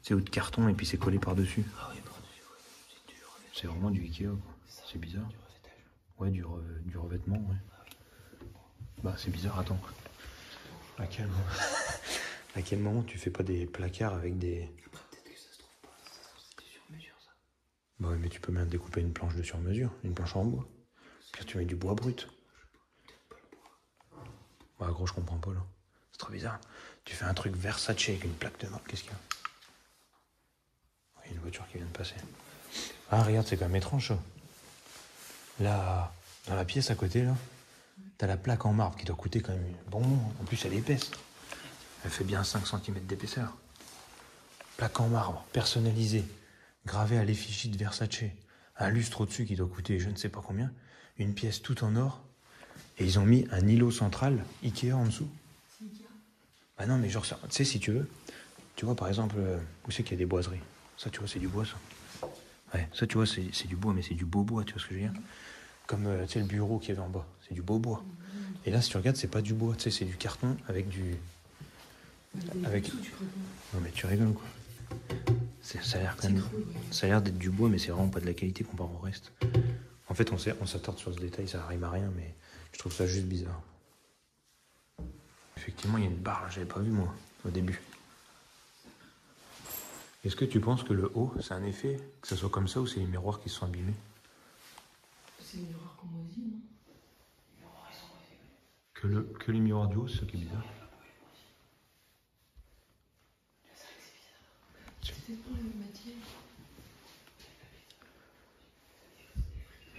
Tu sais, ou de carton et puis c'est collé par-dessus. Ah oui, par-dessus, ouais. C'est du revêtement. C'est vraiment du Ikea, quoi. C'est bizarre. Du revêtage. Ouais, du revêtement, ouais. Bah, c'est bizarre, attends. À quel moment tu fais pas des placards avec des... Après, peut-être que ça se trouve pas. Ça se trouve, c'est du sur-mesure, ça. Bah ouais, mais tu peux même découper une planche de sur-mesure, une planche en bois. Puis tu mets du bois brut. Bah gros, je comprends pas là. C'est trop bizarre. Tu fais un truc Versace avec une plaque de marque, qu'est-ce qu'il y a? Il y a une voiture qui vient de passer. Ah regarde, c'est quand même étrange ça. Là, dans la pièce à côté là, t'as la plaque en marbre qui doit coûter quand même bon. En plus elle est épaisse. Elle fait bien 5 cm d'épaisseur. Plaque en marbre, personnalisée, gravée à l'effigie de Versace. Un lustre au-dessus qui doit coûter je ne sais pas combien. Une pièce toute en or. Et ils ont mis un îlot central, Ikea en dessous. C'est Ikea. Bah non, mais genre, tu sais, si tu veux, tu vois par exemple, où c'est qu'il y a des boiseries? Ça, tu vois, c'est du bois, ça. Ouais, ça, tu vois, c'est du bois, mais c'est du beau bois, tu vois ce que je veux dire? Comme, tu sais, le bureau qui est en bas, c'est du beau bois. Et là, si tu regardes, c'est pas du bois, tu sais, c'est du carton avec du... Avec... Non, mais tu rigoles, quoi. Ça a l'air quand même... Ça a l'air d'être du bois, mais c'est vraiment pas de la qualité comparé au reste. En fait, on s'attarde sur ce détail, ça rime à rien, mais je trouve ça juste bizarre. Effectivement, il y a une barre, j'avais pas vu moi, au début. Est-ce que tu penses que le haut, c'est un effet, que ça soit comme ça, ou c'est les miroirs qui se sont abîmés? C'est les miroirs qu'on moisit, non? Que les miroirs du haut, c'est ça qui est bizarre. C'est peut-être pas la même matière.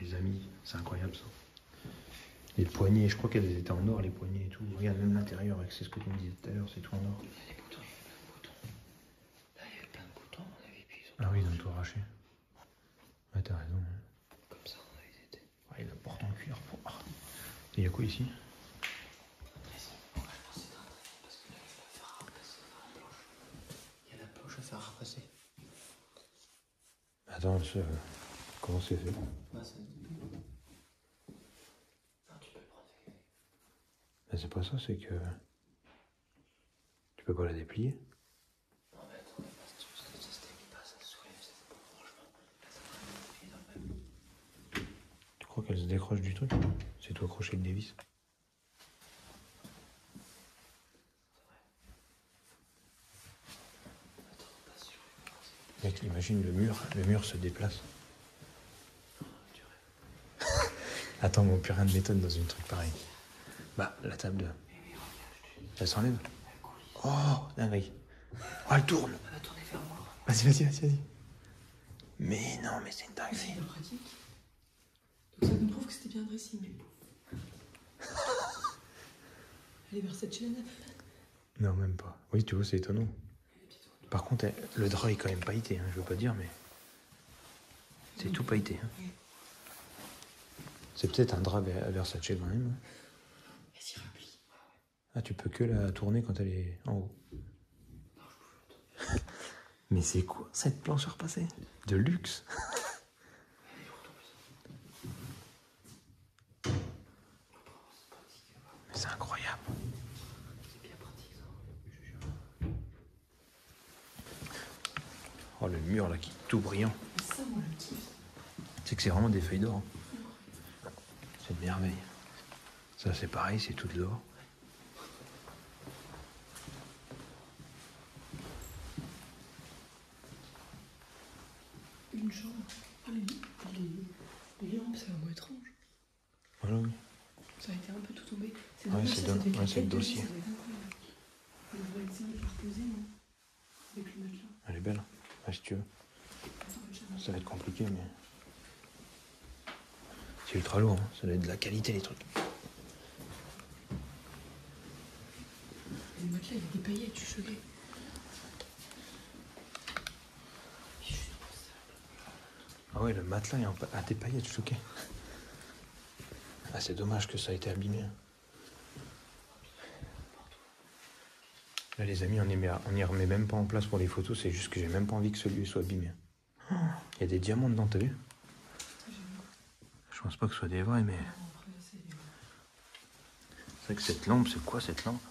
Les amis, c'est incroyable ça. Les poignées, je crois qu'elles étaient en or, les poignées et tout. Regarde même l'intérieur, c'est ce que tu me disais tout à l'heure, c'est tout en or. Il y a des boutons, il y a plein de boutons. Là, il y avait plein de boutons, à mon avis, puis ils ont... Ah oui, ils ont tout arraché. Ouais, t'as raison. Comme ça, ils étaient... Ouais, il la porte en cuir. Et il y a quoi ici? Faire repasser. Attends, comment c'est fait? Ah, ça se débrouille. Non, tu peux le prendre. Mais c'est pas ça, c'est que... Tu peux pas la déplier? Non, mais attends, ça se déplie pas, ça se soulève, ça fait pas franchement. Là, ça va déplier dans le même. Tu crois qu'elle se décroche du truc? C'est tout accroché avec des vis. Mec, imagine le mur se déplace. Attends, mais on peut rien de méthode dans une truc pareil. Bah, la table de... Elle s'enlève? Oh, dingue. Oh, elle tourne. Elle va tourner vers moi. Vas-y. Mais non, mais c'est une dinguerie. C'est pratique. Donc ça nous prouve que c'était bien un dressing, mais pouf. Elle est Versace la neuf. Non, même pas. Oui, tu vois, c'est étonnant. Par contre, le drap est quand même pailleté, hein, je veux pas dire, mais... C'est tout pailleté. Hein. Oui. C'est peut-être un drap à Versace quand même. Elle s'y replie. Ah, tu peux que la tourner quand elle est en haut. Mais c'est quoi cette planche surpassée? De luxe. Mais c'est incroyable. C'est bien pratique, ça. Oh, le mur là qui est tout brillant. Mais ça, moi, le kiffe. C'est que c'est vraiment des feuilles d'or. Hein. C'est une merveille. Ça, c'est pareil, c'est tout de l'or. Une chambre. Ah, les lampes, c'est vraiment étrange. Voilà, oui. Ça a été un peu tout tombé. C'est Ouais, dommage, c'est ça, dommage. avec la Ouais, c'est le tête de lit, dossier. ça doit être incroyable. On voit le simple reposer, non? Avec le matelas. Elle est belle. Ouais, si tu veux. Attends, regarde. Ça va être compliqué, mais... C'est ultra lourd, hein. Ça doit être de la qualité, les trucs. Le matelas, il y a des paillettes, tu choquais. Ah ouais, le matelas est à des paillettes, je suis choqué. Ah, c'est dommage que ça a été abîmé. Là, les amis, on y remet même pas en place pour les photos, c'est juste que j'ai même pas envie que celui soit abîmé. Il y a des diamants dedans, t'as vu? Je pense pas que ce soit des vrais, mais... C'est vrai que cette lampe, c'est quoi cette lampe?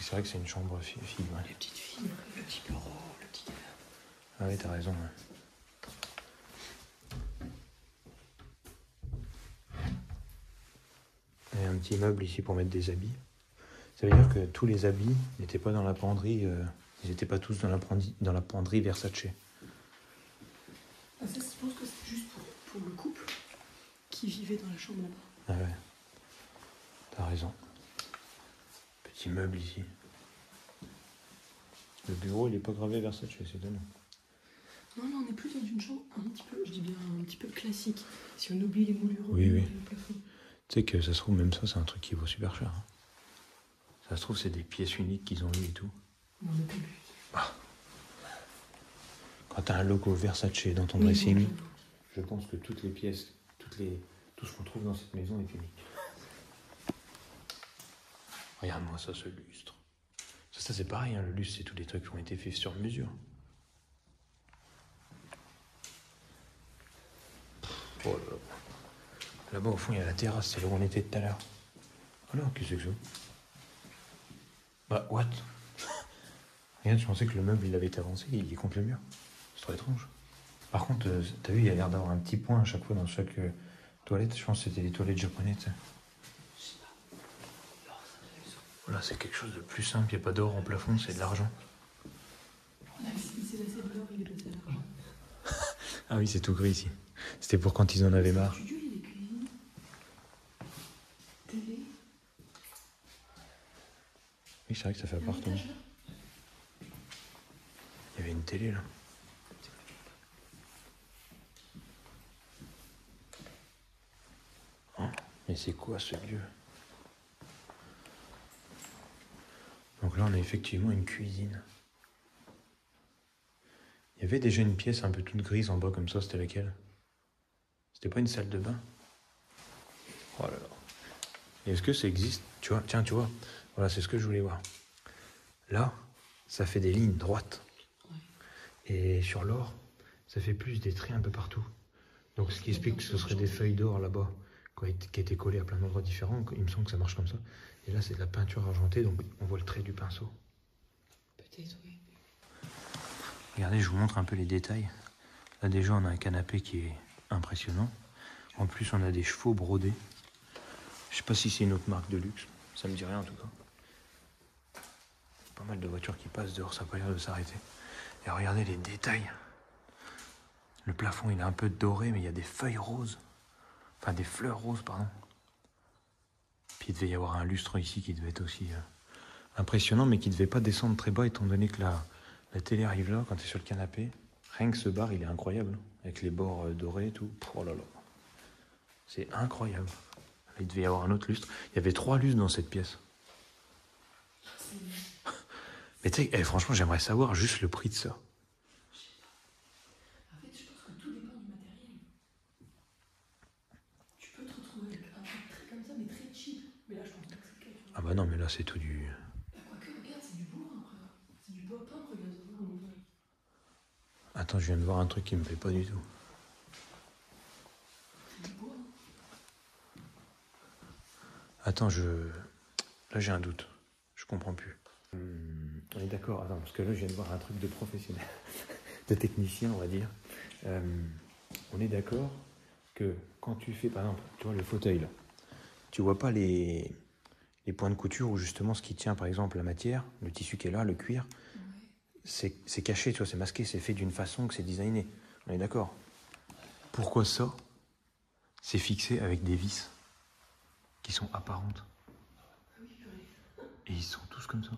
C'est vrai que c'est une chambre fille, ouais. Les petites filles, le petit bureau, le petit... Ah oui, t'as raison, ouais. Il y a un petit meuble ici pour mettre des habits. Ça veut dire que tous les habits n'étaient pas dans la penderie, ils n'étaient pas tous dans la penderie Versace. Ah, ça, je pense que c'est juste pour le couple qui vivait dans la chambre là-bas. Ah ouais, t'as raison. Petit meuble ici. Le bureau, il est pas gravé Versace, c'est étonnant. Non, là, on est plus dans une chambre un petit peu, je dis bien un petit peu classique. Si on oublie les moulures, Oui, oui. le plafond. Tu sais que ça se trouve, même ça, c'est un truc qui vaut super cher. Hein. Ça se trouve, c'est des pièces uniques qu'ils ont eues et tout. On n'a pas vu. Ah. Quand t'as un logo Versace dans ton Oui, dressing, bon, je pense que toutes les pièces, tout ce qu'on trouve dans cette maison est unique. Regarde-moi ça, ce lustre. Ça c'est pareil, hein, le lustre, c'est tous les trucs qui ont été faits sur mesure. Oh là là. Là-bas, au fond, il y a la terrasse, c'est là où on était tout à l'heure. Alors, qu'est-ce que c'est que ça? Bah, what? Regarde, je pensais que le meuble, il avait été avancé, il est contre le mur. C'est trop étrange. Par contre, t'as vu, il y a l'air d'avoir un petit point à chaque fois dans chaque toilette. Je pense que c'était les toilettes japonaises. Tu sais. Je sais pas. L'or, ça doit être ça. Voilà, c'est quelque chose de plus simple. Il n'y a pas d'or en plafond, c'est de l'argent. On a visité la scène de l'or, il est passé à l'argent. Ah oui, c'est tout gris ici. C'était pour quand ils en avaient marre. Studio, il y a des cuisines. Télé. Oui, c'est vrai que ça fait Il y a un appartement. étage, là. Il y avait une télé là. Oh, mais c'est quoi ce lieu? Donc là, on a effectivement une cuisine. Il y avait déjà une pièce un peu toute grise en bas comme ça, c'était laquelle? C'était pas une salle de bain? Oh là là. Et est-ce que ça existe? Tu vois, tiens, tu vois, voilà, c'est ce que je voulais voir. Là, ça fait des lignes droites. Et sur l'or, ça fait plus des traits un peu partout. Donc ce qui explique que ce serait des feuilles d'or là-bas, qui étaient collées à plein d'endroits différents. Il me semble que ça marche comme ça. Et là, c'est de la peinture argentée, donc on voit le trait du pinceau. Peut-être, oui. Regardez, je vous montre un peu les détails. Là déjà, on a un canapé qui est impressionnant. En plus, on a des chevaux brodés. Je sais pas si c'est une autre marque de luxe. Ça me dit rien en tout cas. Pas mal de voitures qui passent dehors, ça n'a pas l'air de s'arrêter. Et regardez les détails. Le plafond, il est un peu doré, mais il y a des feuilles roses. Enfin, des fleurs roses, pardon. Puis il devait y avoir un lustre ici qui devait être aussi impressionnant, mais qui ne devait pas descendre très bas, étant donné que la télé arrive là, quand tu es sur le canapé. Rien que ce bar, il est incroyable. Avec les bords dorés et tout. Oh là là. C'est incroyable. Il devait y avoir un autre lustre. Il y avait 3 lustres dans cette pièce. Mais tu sais, franchement, j'aimerais savoir juste le prix de ça. En fait, je pense que tout dépend du matériel. Tu peux te retrouver avec un truc très comme ça, mais très cheap. Mais là, je pense pas que c'est le cas. Tu vois. Ah bah non, mais là, c'est tout du... Bah, quoique, regarde, c'est du bois, frère. C'est du bois peint, regarde, ça va, on y va. Attends, je viens de voir un truc qui me plaît pas du tout. C'est du bois. Attends, là, j'ai un doute. Je comprends plus. On est d'accord, attends, parce que là, je viens de voir un truc de professionnel, de technicien, on va dire. On est d'accord que quand tu fais, par exemple, tu vois le fauteuil, là, tu vois pas les points de couture où justement ce qui tient, par exemple, la matière, le tissu qui est là, le cuir, Ouais. c'est caché, tu vois, c'est masqué, c'est fait d'une façon que c'est designé. On est d'accord. Pourquoi ça, c'est fixé avec des vis qui sont apparentes? Ah oui, purée. Et ils sont tous comme ça.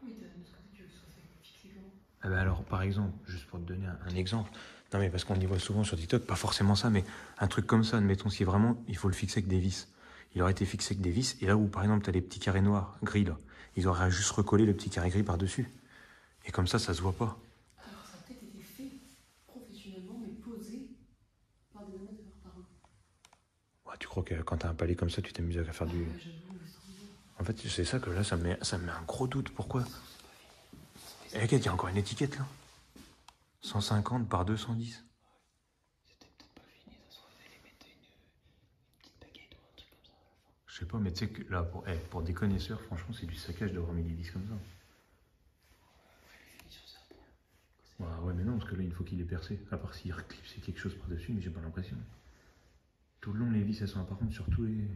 Mais de ce côté, tu veux que ce soit fixé comment? Ah bah alors, par exemple, juste pour te donner un exemple, non mais parce qu'on y voit souvent sur TikTok, pas forcément ça, mais un truc comme ça, admettons, si vraiment il faut le fixer avec des vis, il aurait été fixé avec des vis, et là où par exemple tu as les petits carrés noirs, gris là, ils auraient juste recollé le petit carré gris par-dessus. Et comme ça se voit pas. Alors, ça a peut-être été fait professionnellement, mais posé par des amateurs, par un. Ouais, tu crois que quand t'as un palais comme ça, tu t'amuses à faire du... Ouais, j'avoue, laisse tomber. En fait, c'est ça que là, ça me met un gros doute. Pourquoi? Et regarde, il y a encore une étiquette là. 150 par 210. C'était peut-être pas fini, ça se trouve, ils mettaient une petite baguette ou un truc comme ça à la fin. Je sais pas, mais tu sais que là, pour des connaisseurs, franchement, c'est du saccage d'avoir mis des vis comme ça. Les finitions, c'est un point. Ouais, mais non, parce que là, il faut qu'il ait percé. À part s'il reclipsait quelque chose par-dessus, mais j'ai pas l'impression. Tout le long, les vis, elles sont apparentes sur tous les...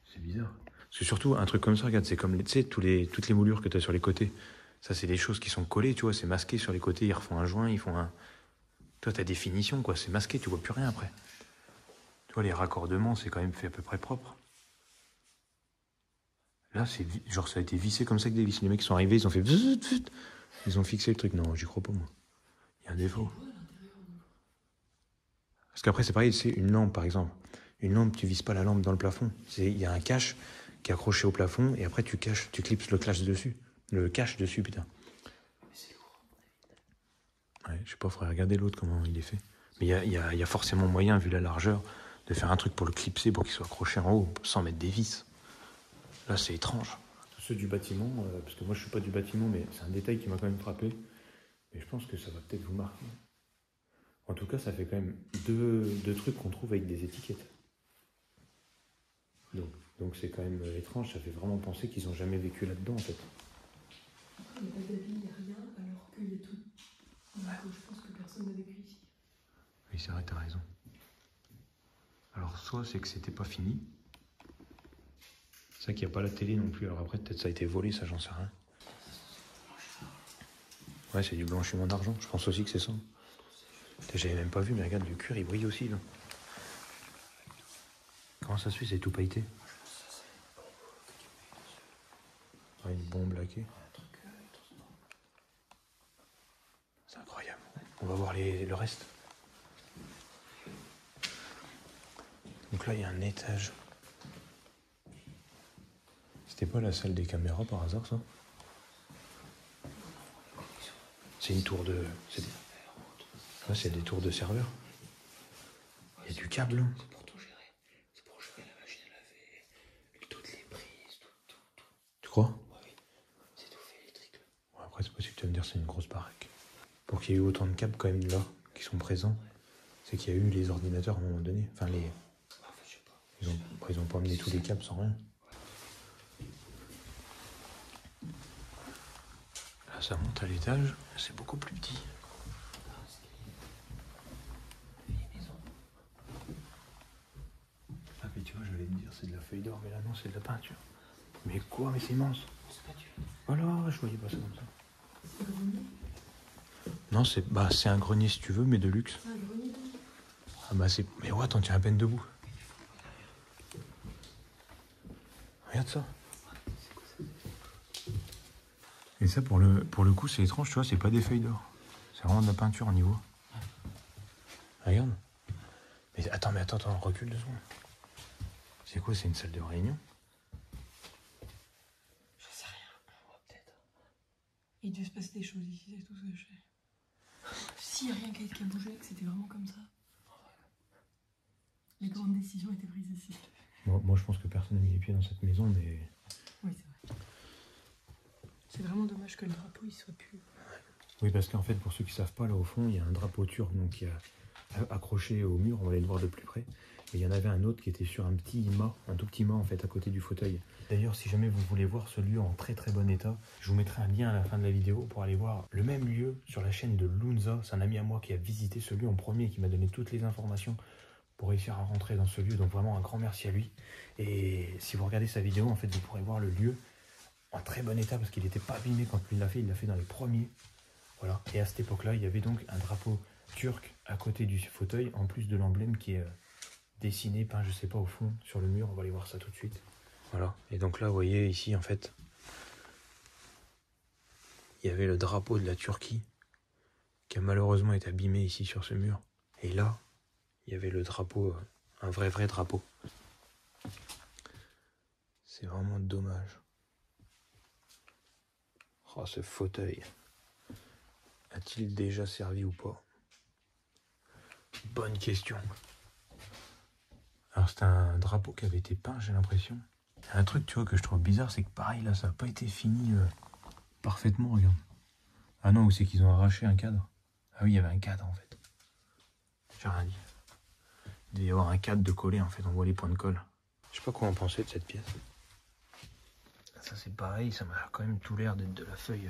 C'est bizarre. Parce que surtout, un truc comme ça, regarde, c'est comme, tu sais, toutes les moulures que tu as sur les côtés. Ça, c'est des choses qui sont collées, tu vois, c'est masqué sur les côtés, ils refont un joint, ils font un... Toi, t'as des finitions, quoi, c'est masqué, tu vois plus rien après. Tu vois, les raccordements, c'est quand même fait à peu près propre. Là, c'est genre, ça a été vissé comme ça avec des vis. Les mecs qui sont arrivés, ils ont fait... Ils ont fixé le truc. Non, j'y crois pas, moi. Il y a un défaut. Parce qu'après, c'est pareil, c'est une lampe, par exemple. Une lampe, tu vises pas la lampe dans le plafond. Il y a un cache qui est accroché au plafond, et après, tu clipses le cache dessus. Le cache dessus, putain. Mais c'est lourd. Ouais, je sais pas, faudrait regarder l'autre, comment il est fait. Mais il y a forcément moyen, vu la largeur, de faire un truc pour le clipser, pour qu'il soit accroché en haut, sans mettre des vis. Là, c'est étrange. Tous ceux du bâtiment, parce que moi, je suis pas du bâtiment, mais c'est un détail qui m'a quand même frappé. Et je pense que ça va peut-être vous marquer. En tout cas, ça fait quand même deux trucs qu'on trouve avec des étiquettes. Donc c'est quand même étrange, ça fait vraiment penser qu'ils n'ont jamais vécu là-dedans, en fait. Il n'y a pas d'avis, il n'y a rien, alors qu'il y a tout. Ouais. Je pense que personne n'a vécu ici. Oui, c'est vrai, t'as raison. Alors, soit c'est que c'était pas fini. C'est vrai qu'il n'y a pas la télé non plus. Alors après, peut-être ça a été volé, ça, j'en sais rien. Ouais, c'est du blanchiment d'argent. Je pense aussi que c'est ça. J'avais même pas vu, mais regarde, le cuir, il brille aussi, là. Comment ça se fait, c'est tout pailleté? Ouais, une bombe laquée. C'est incroyable. On va voir le reste. Donc là, il y a un étage. C'était pas la salle des caméras par hasard, ça? C'est une tour de... Ouais, c'est des tours de serveurs. Il y a du câble, là. C'est pour tout gérer. C'est pour gérer la machine à laver, toutes les prises, tout. Tu crois? Oui, c'est tout fait électrique. Ouais, après, c'est possible que tu vas me dire c'est une grosse baraque. Pour qu'il y ait eu autant de câbles quand même là, qui sont présents, c'est qu'il y a eu les ordinateurs à un moment donné. Enfin, les... En fait, je sais pas. Ils ont pas amené tous les câbles sans rien. Là, ça monte à l'étage, c'est beaucoup plus petit. Ah, mais tu vois, j'allais te dire, c'est de la feuille d'or, mais là, non, c'est de la peinture. Mais quoi? Mais c'est immense. Voilà, je voyais pas ça comme ça. Non, c'est un grenier si tu veux, mais de luxe. C'est un grenier. Ah bah c'est... Mais ouais, t'en tiens à peine debout. Regarde ça. Et ça, pour le coup, c'est étrange, tu vois, c'est pas des feuilles d'or. C'est vraiment de la peinture au niveau. Regarde. Mais attends, recule 2 secondes. C'est quoi, c'est une salle de réunion? J'en sais rien. Peut-être. Il devait se passer des choses ici, c'est tout ce que je sais. S'il n'y a rien qui a bougé, que c'était vraiment comme ça. Les grandes décisions étaient prises ici. Moi, je pense que personne n'a mis les pieds dans cette maison, mais... Oui, c'est vrai. C'est vraiment dommage que le drapeau, il soit plus... Oui, parce qu'en fait, pour ceux qui savent pas, là au fond, il y a un drapeau turc donc, qui est accroché au mur, on va aller le voir de plus près. Et il y en avait un autre qui était sur un petit mât, un tout petit mât en fait, à côté du fauteuil. D'ailleurs, si jamais vous voulez voir ce lieu en très très bon état, je vous mettrai un lien à la fin de la vidéo pour aller voir le même lieu sur la chaîne de Lunza. C'est un ami à moi qui a visité ce lieu en premier et qui m'a donné toutes les informations pour réussir à rentrer dans ce lieu. Donc vraiment un grand merci à lui. Et si vous regardez sa vidéo, en fait, vous pourrez voir le lieu en très bon état parce qu'il n'était pas abîmé quand lui l'a fait. Il l'a fait dans les premiers. Voilà. Et à cette époque-là, il y avait donc un drapeau turc à côté du fauteuil, en plus de l'emblème qui est dessiné, peint, je sais pas, au fond, sur le mur. On va aller voir ça tout de suite. Voilà. Et donc là, vous voyez ici, en fait, il y avait le drapeau de la Turquie qui a malheureusement été abîmé ici sur ce mur. Et là, il y avait le drapeau, un vrai drapeau. C'est vraiment dommage. Oh, ce fauteuil. A-t-il déjà servi ou pas? Bonne question. Alors c'est un drapeau qui avait été peint, j'ai l'impression. Un truc, tu vois, que je trouve bizarre, c'est que pareil, là, ça n'a pas été fini parfaitement, regarde. Ah non, ou c'est qu'ils ont arraché un cadre. Ah oui, il y avait un cadre, en fait. J'ai rien dit. Il devait y avoir un cadre de coller, en fait, on voit les points de colle. Je sais pas quoi en penser de cette pièce. Ça, c'est pareil, ça m'a quand même tout l'air d'être de la feuille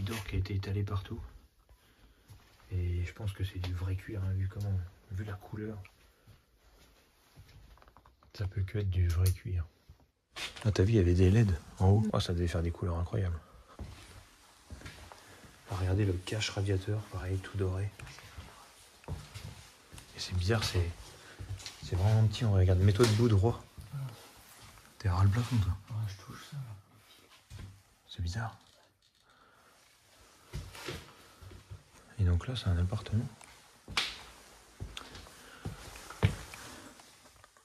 d'or qui a été étalée partout. Et je pense que c'est du vrai cuir, hein, vu la couleur. Ça peut que être du vrai cuir. Ah, t'as vu, il y avait des LED en haut. Oh, ça devait faire des couleurs incroyables. Ah, regardez le cache radiateur, pareil, tout doré. Et c'est bizarre, c'est vraiment petit. On regarde, mets-toi debout droit. T'es ras le plafond, toi. Ouais, je touche ça. C'est bizarre. Et donc là, c'est un appartement.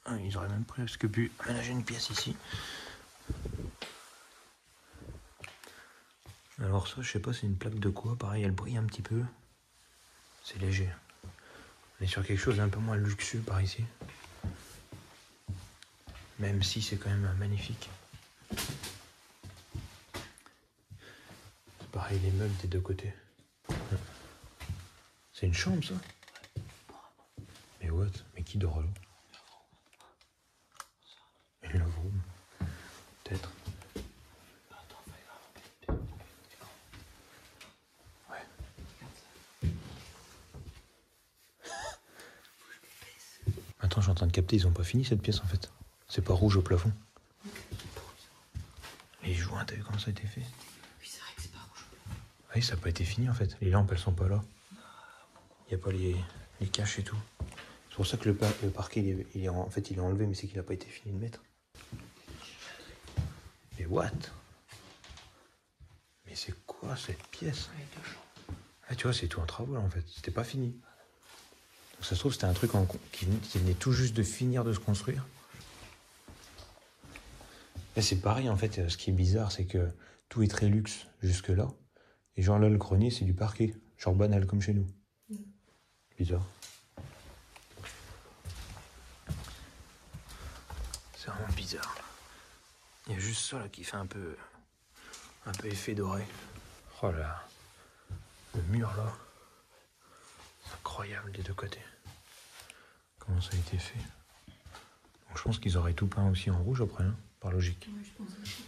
Ah, ils auraient même presque pu aménager une pièce ici. Alors ça, je sais pas, c'est une plaque de quoi. Pareil, elle brille un petit peu. C'est léger. On est sur quelque chose d'un peu moins luxueux par ici. Même si c'est quand même magnifique. C'est pareil, les meubles des deux côtés. C'est une chambre, ça? Mais what? Mais qui dort là? Une love room. Peut-être. Ouais. Attends, je suis en train de capter, ils ont pas fini cette pièce en fait. C'est pas rouge au plafond. Les joints, t'as vu comment ça a été fait? Oui, c'est vrai que c'est pas rouge. Ah oui, ça n'a pas été fini en fait. Les lampes, elles sont pas là. Il n'y a pas les caches et tout. C'est pour ça que le parquet, en fait, il est enlevé, mais c'est qu'il n'a pas été fini de mettre. Mais what? Mais c'est quoi cette pièce? Ah, tu vois, c'est tout en travaux là en fait. C'était pas fini. Donc ça se trouve, c'était un truc qui venait tout juste de finir de se construire. Là, c'est pareil en fait. Ce qui est bizarre, c'est que tout est très luxe jusque-là. Et genre là, le grenier, c'est du parquet. Genre banal comme chez nous. Bizarre. C'est vraiment bizarre. Il y a juste ça là qui fait un peu effet doré. Oh là. Le mur là. C'est incroyable des deux côtés. Comment ça a été fait. Donc, je pense qu'ils auraient tout peint aussi en rouge après, hein, par logique. Ouais, je pense aussi.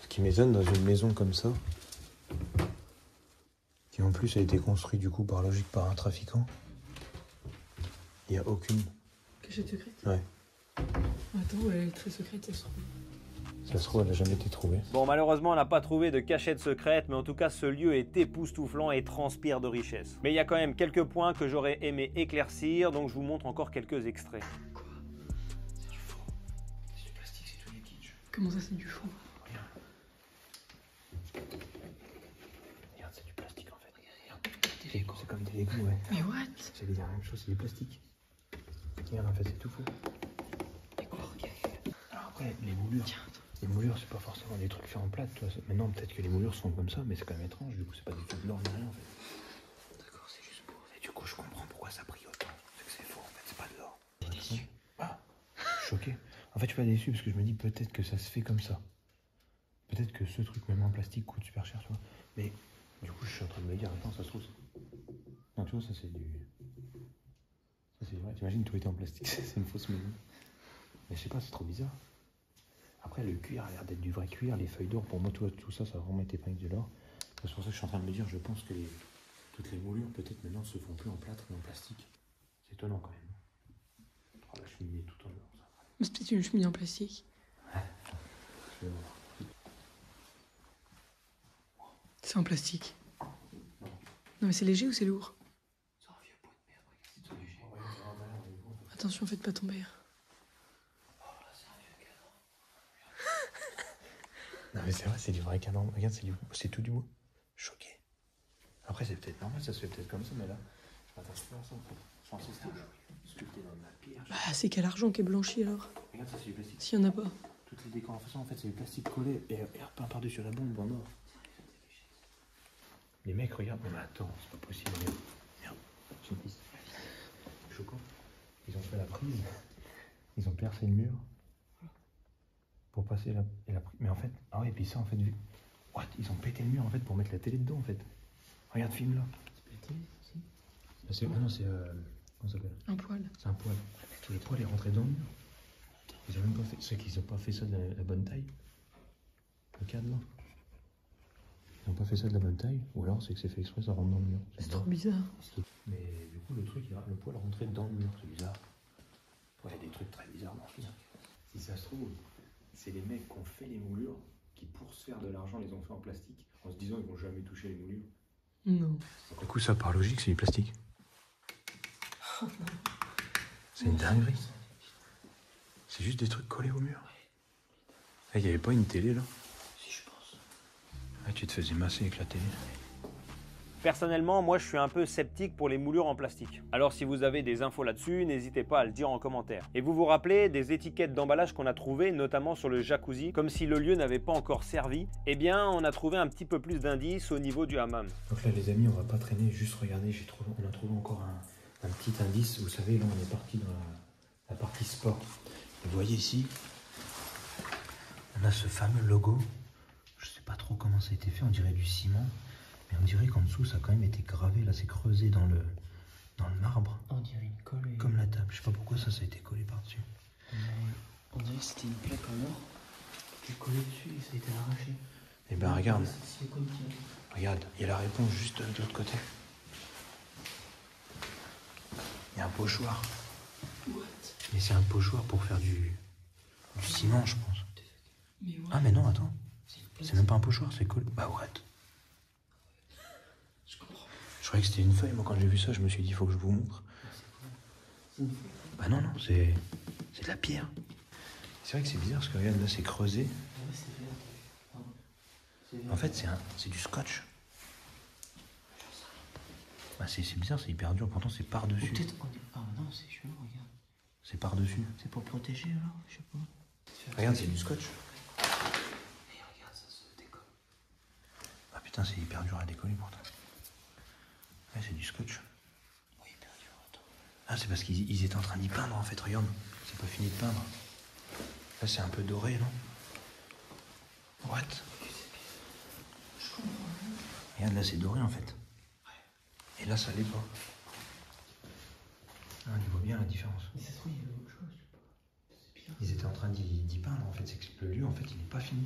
Ce qui m'étonne dans une maison comme ça, qui en plus a été construite du coup par logique par un trafiquant, il n'y a aucune. Cachette secrète? Ouais. Attends, elle est très secrète, ça se trouve. Ça se trouve, elle n'a jamais été trouvée. Bon, malheureusement, on n'a pas trouvé de cachette secrète, mais en tout cas, ce lieu est époustouflant et transpire de richesse. Mais il y a quand même quelques points que j'aurais aimé éclaircir, donc je vous montre encore quelques extraits. Quoi? C'est du faux. C'est du plastique, c'est tout liquide. Comment ça, c'est du faux? Regarde, c'est du plastique en fait. Regarde. C'est comme des Legos, ouais. Mais what? C'est la même chose, c'est du plastique. Regarde, en fait, c'est tout faux. Mais quoi? Regarde. Alors après, les moulures. Tiens, Les moulures, c'est pas forcément des trucs faits en plate. Toi. Maintenant, peut-être que les moulures sont comme ça, mais c'est quand même étrange. Du coup, c'est pas des trucs de l'or ni rien en fait. D'accord, c'est juste pour. Et du coup, je comprends pourquoi ça brille autant. C'est que c'est faux en fait, c'est pas de l'or. T'es déçu. Ah, je suis choqué. En fait, je suis pas déçu parce que je me dis peut-être que ça se fait comme ça. Peut-être que ce truc, même en plastique, coûte super cher, tu vois. Mais du coup, je suis en train de me dire, attends, ça se trouve. Non, tu vois, ça c'est du. Ça c'est vrai. T'imagines, tout était en plastique, c'est une fausse maison. Mais je sais pas, c'est trop bizarre. Après, le cuir a l'air d'être du vrai cuir, les feuilles d'or, pour moi, tout ça, ça a vraiment été peint avec de l'or. C'est pour ça que je suis en train de me dire, je pense que toutes les moulures, peut-être maintenant, se font plus en plâtre mais en plastique. C'est étonnant quand même. Oh, la cheminée tout en or, ça. mais c'est peut-être une cheminée en plastique. Je vais voir. C'est en plastique. Non, mais c'est léger ou c'est lourd? C'est un vieux pot de merde, regarde, c'est tout léger. Attention, faites pas tomber. Oh là, c'est un vieux cadran. Non mais c'est vrai, c'est du vrai canon. Regarde, c'est tout du bois. Choqué. Après, c'est peut-être normal, ça se fait peut-être comme ça, mais là, je m'attache pas à ça en fait. Je pensais que c'était sculpté dans de la pierre. Bah, c'est quel argent qui est blanchi alors? Regarde, ça c'est du plastique. S'il y en a pas. Toutes les décorations, en fait, c'est du plastique collé et repeint par-dessus la bombe en or. Les mecs, regarde, mais attends, c'est pas possible. Merde, j'ai une piste. Choquant. Ils ont fait la prise, ils ont percé le mur pour passer la prise. Mais en fait, ah ouais, et puis ça, en fait, vu. What? Ils ont pété le mur en fait pour mettre la télé dedans en fait. Regarde, filme là. C'est pas la télé, si. Ah non, c'est. Comment ça s'appelle? Un poil. C'est un poêle. Le poêle est rentré dans le mur. Ils ont même pas fait. Ceux qui n'ont pas fait ça de la bonne taille. Le cadre là. Ils n'ont pas fait ça de la bonne taille. Ou alors c'est que c'est fait exprès, ça rentre dans le mur. C'est trop bizarre. Mais du coup, le poêle est rentré dans le mur. C'est bizarre. Ouais, il y a des trucs très bizarres dans ce film. Si ça se trouve, c'est les mecs qui ont fait les moulures qui, pour se faire de l'argent, les ont fait en plastique. En se disant qu'ils vont jamais toucher les moulures. Non. Du coup, ça, par logique, c'est du plastique. C'est une dinguerie. C'est juste des trucs collés au mur. Il n'y avait pas une télé là? Si, je pense. Ah, tu te faisais masser avec la télé. Personnellement, moi je suis un peu sceptique pour les moulures en plastique. Alors si vous avez des infos là-dessus, n'hésitez pas à le dire en commentaire. Et vous vous rappelez des étiquettes d'emballage qu'on a trouvées, notamment sur le jacuzzi, comme si le lieu n'avait pas encore servi? Eh bien, on a trouvé un petit peu plus d'indices au niveau du hammam. Donc là, les amis, on va pas traîner, juste regarder. On a trouvé encore un petit indice. Vous savez, là, on est parti dans la partie sport. Vous voyez ici, on a ce fameux logo. Je sais pas trop comment ça a été fait, on dirait du ciment. Mais on dirait qu'en dessous, ça a quand même été gravé. Là, c'est creusé dans le marbre. On dirait une colle. Comme la table. Je sais pas pourquoi ça a été collé par-dessus. On dirait que c'était une plaque en or qui est collée dessus et ça a été arraché. Eh ben, regarde. C'est silicone qui a- Regarde, il y a la réponse juste de l'autre côté. Il y a un pochoir. Mais c'est un pochoir pour faire du ciment, je pense. Mais ouais. Ah mais non, attends. C'est même pas un pochoir, c'est collé. Bah what? Je comprends. Je croyais que c'était une feuille. Moi, quand j'ai vu ça, je me suis dit, il faut que je vous montre. C'est une feuille. Bah non, non, c'est de la pierre. C'est vrai que c'est bizarre parce que regarde, là, c'est creusé. Ouais, c'est vert. Pardon. C'est vert. En fait, c'est du scotch. Bah, c'est bizarre, c'est hyper dur. Pourtant, c'est Ou par-dessus. peut-être qu'on est. Ah non, c'est chelou, regarde. C'est par-dessus. C'est pour protéger alors? Je sais pas. Regarde, c'est du scotch. Et regarde, ça se décolle. Ah putain, c'est hyper dur à décoller pourtant. Ouais, c'est du scotch. Oui, hyper dur, attends. Ah, c'est parce qu'ils étaient en train d'y peindre en fait, regarde. C'est pas fini de peindre. Là, c'est un peu doré, non? What? Je comprends rien. Regarde, là, c'est doré en fait. Et là, ça l'est pas. Ah, on y voit bien la différence. Mais ça se trouve, il y avait autre chose. C'est bien. Ils étaient en train d'y peindre en fait. C'est que le lieu, en fait, il n'est pas fini.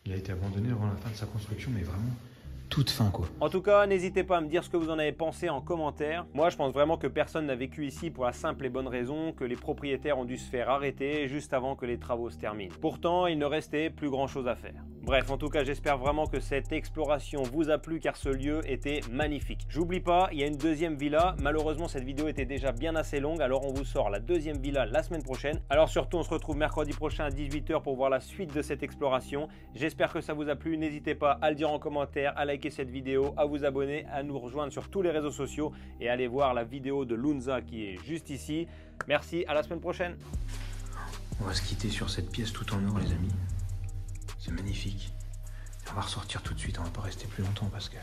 Il a été abandonné avant la fin de sa construction, mais vraiment toute fin quoi. En tout cas, n'hésitez pas à me dire ce que vous en avez pensé en commentaire. Moi, je pense vraiment que personne n'a vécu ici pour la simple et bonne raison que les propriétaires ont dû se faire arrêter juste avant que les travaux se terminent. Pourtant, il ne restait plus grand chose à faire. Bref, en tout cas, j'espère vraiment que cette exploration vous a plu car ce lieu était magnifique. J'oublie pas, il y a une deuxième villa. Malheureusement, cette vidéo était déjà bien assez longue, alors on vous sort la deuxième villa la semaine prochaine. Alors surtout, on se retrouve mercredi prochain à 18 h pour voir la suite de cette exploration. J'espère que ça vous a plu. N'hésitez pas à le dire en commentaire, à liker cette vidéo, à vous abonner, à nous rejoindre sur tous les réseaux sociaux et à aller voir la vidéo de Lunza qui est juste ici. Merci, à la semaine prochaine. On va se quitter sur cette pièce tout en or, les amis. C'est magnifique. Et on va ressortir tout de suite, on va pas rester plus longtemps parce que